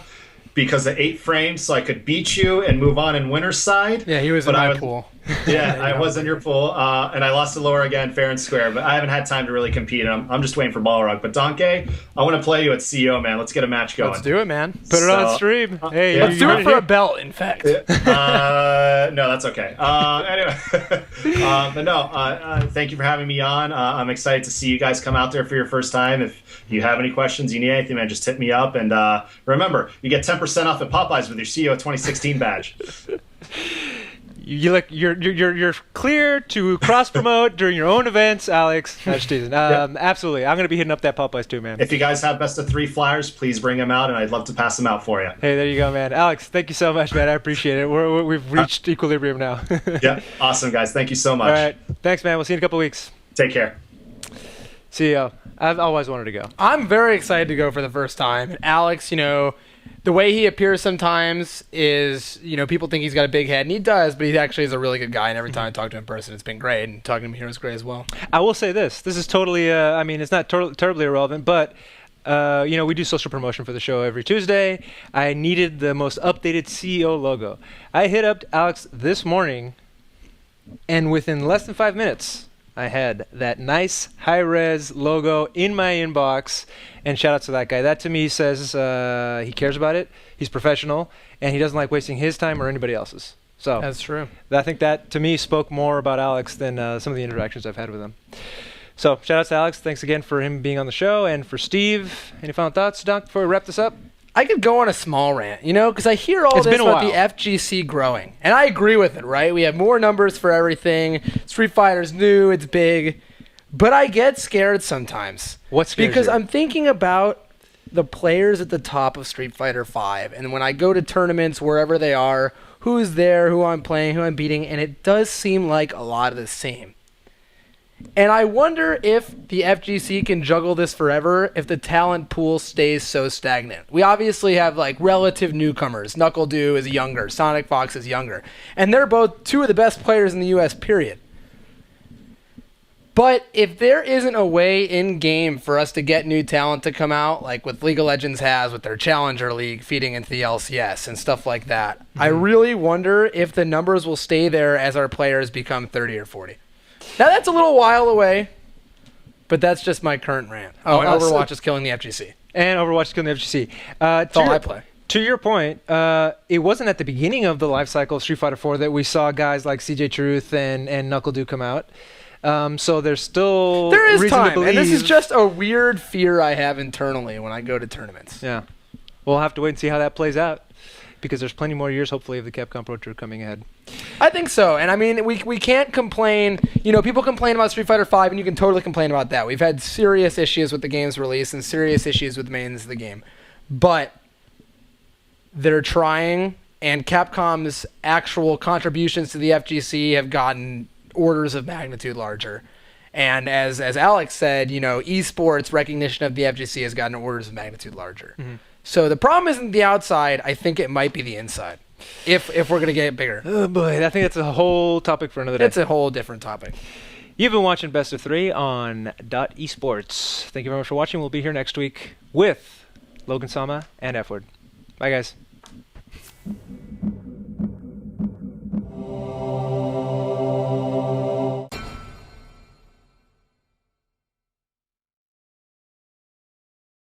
because of 8 frames, so I could beat you and move on in winner's side. Yeah, he was in my pool. Yeah, I was in your pool, and I lost to Laura again, fair and square, but I haven't had time to really compete. I'm just waiting for Balrog. But Donkey, I want to play you at CEO, man. Let's get a match going. Let's do it, man. Put it on stream. Hey, let's do it for a belt, in fact. No, that's okay. Anyway, but no, thank you for having me on. I'm excited to see you guys come out there for your first time. If you have any questions, you need anything, man, just hit me up. And remember, you get 10% off at Popeyes with your CEO 2016 badge. You're clear to cross promote during your own events, Alex. That's teasing. Absolutely, I'm gonna be hitting up that Popeyes too, man. If you guys have best of 3 flyers, please bring them out, and I'd love to pass them out for you. Hey, there you go, man. Alex, thank you so much, man. I appreciate it. We've reached equilibrium now. Yeah, awesome, guys. Thank you so much. All right, thanks, man. We'll see you in a couple weeks. Take care. CEO, I've always wanted to go. I'm very excited to go for the first time. Alex, the way he appears sometimes is, people think he's got a big head, and he does, but he actually is a really good guy, and every time I talk to him in person, it's been great, and talking to him here is great as well. I will say this is totally, it's not terribly irrelevant, but, we do social promotion for the show every Tuesday. I needed the most updated CEO logo. I hit up Alex this morning, and within less than 5 minutes, I had that nice high-res logo in my inbox, and shout out to that guy. That to me says he cares about it, he's professional, and he doesn't like wasting his time or anybody else's. So that's true. I think that to me spoke more about Alex than some of the interactions I've had with him. So shout out to Alex. Thanks again for him being on the show, and for Steve. Any final thoughts, Doc, before we wrap this up? I could go on a small rant, because I hear all this about the FGC growing. And I agree with it, right? We have more numbers for everything. Street Fighter's new, it's big. But I get scared sometimes. What scares Because you? I'm thinking about the players at the top of Street Fighter V. And when I go to tournaments, wherever they are, who's there, who I'm playing, who I'm beating, and it does seem like a lot of the same. And I wonder if the FGC can juggle this forever if the talent pool stays so stagnant. We obviously have relative newcomers. NuckleDu is younger. Sonic Fox is younger. And they're both 2 of the best players in the U.S., period. But if there isn't a way in-game for us to get new talent to come out, like what League of Legends has with their Challenger League feeding into the LCS and stuff like that, I really wonder if the numbers will stay there as our players become 30 or 40. Now, that's a little while away, but that's just my current rant. Overwatch is killing the FGC. And Overwatch is killing the FGC. That's all I play. To your point, it wasn't at the beginning of the life cycle of Street Fighter 4 that we saw guys like CJ Truth and NuckleDu come out. So there's still reason time, to believe. And this is just a weird fear I have internally when I go to tournaments. Yeah. We'll have to wait and see how that plays out, because there's plenty more years, hopefully, of the Capcom Pro Tour coming ahead. I think so. And we can't complain. People complain about Street Fighter V, and you can totally complain about that. We've had serious issues with the game's release and serious issues with the mains of the game. But they're trying, and Capcom's actual contributions to the FGC have gotten orders of magnitude larger. And as Alex said, esports recognition of the FGC has gotten orders of magnitude larger. Mm-hmm. So the problem isn't the outside. I think it might be the inside. If we're going to get bigger. Oh boy, I think that's a whole topic for another day. It's a whole different topic. You've been watching Best of 3 on .esports. Thank you very much for watching. We'll be here next week with Logan Sama and F-Word. Bye, guys.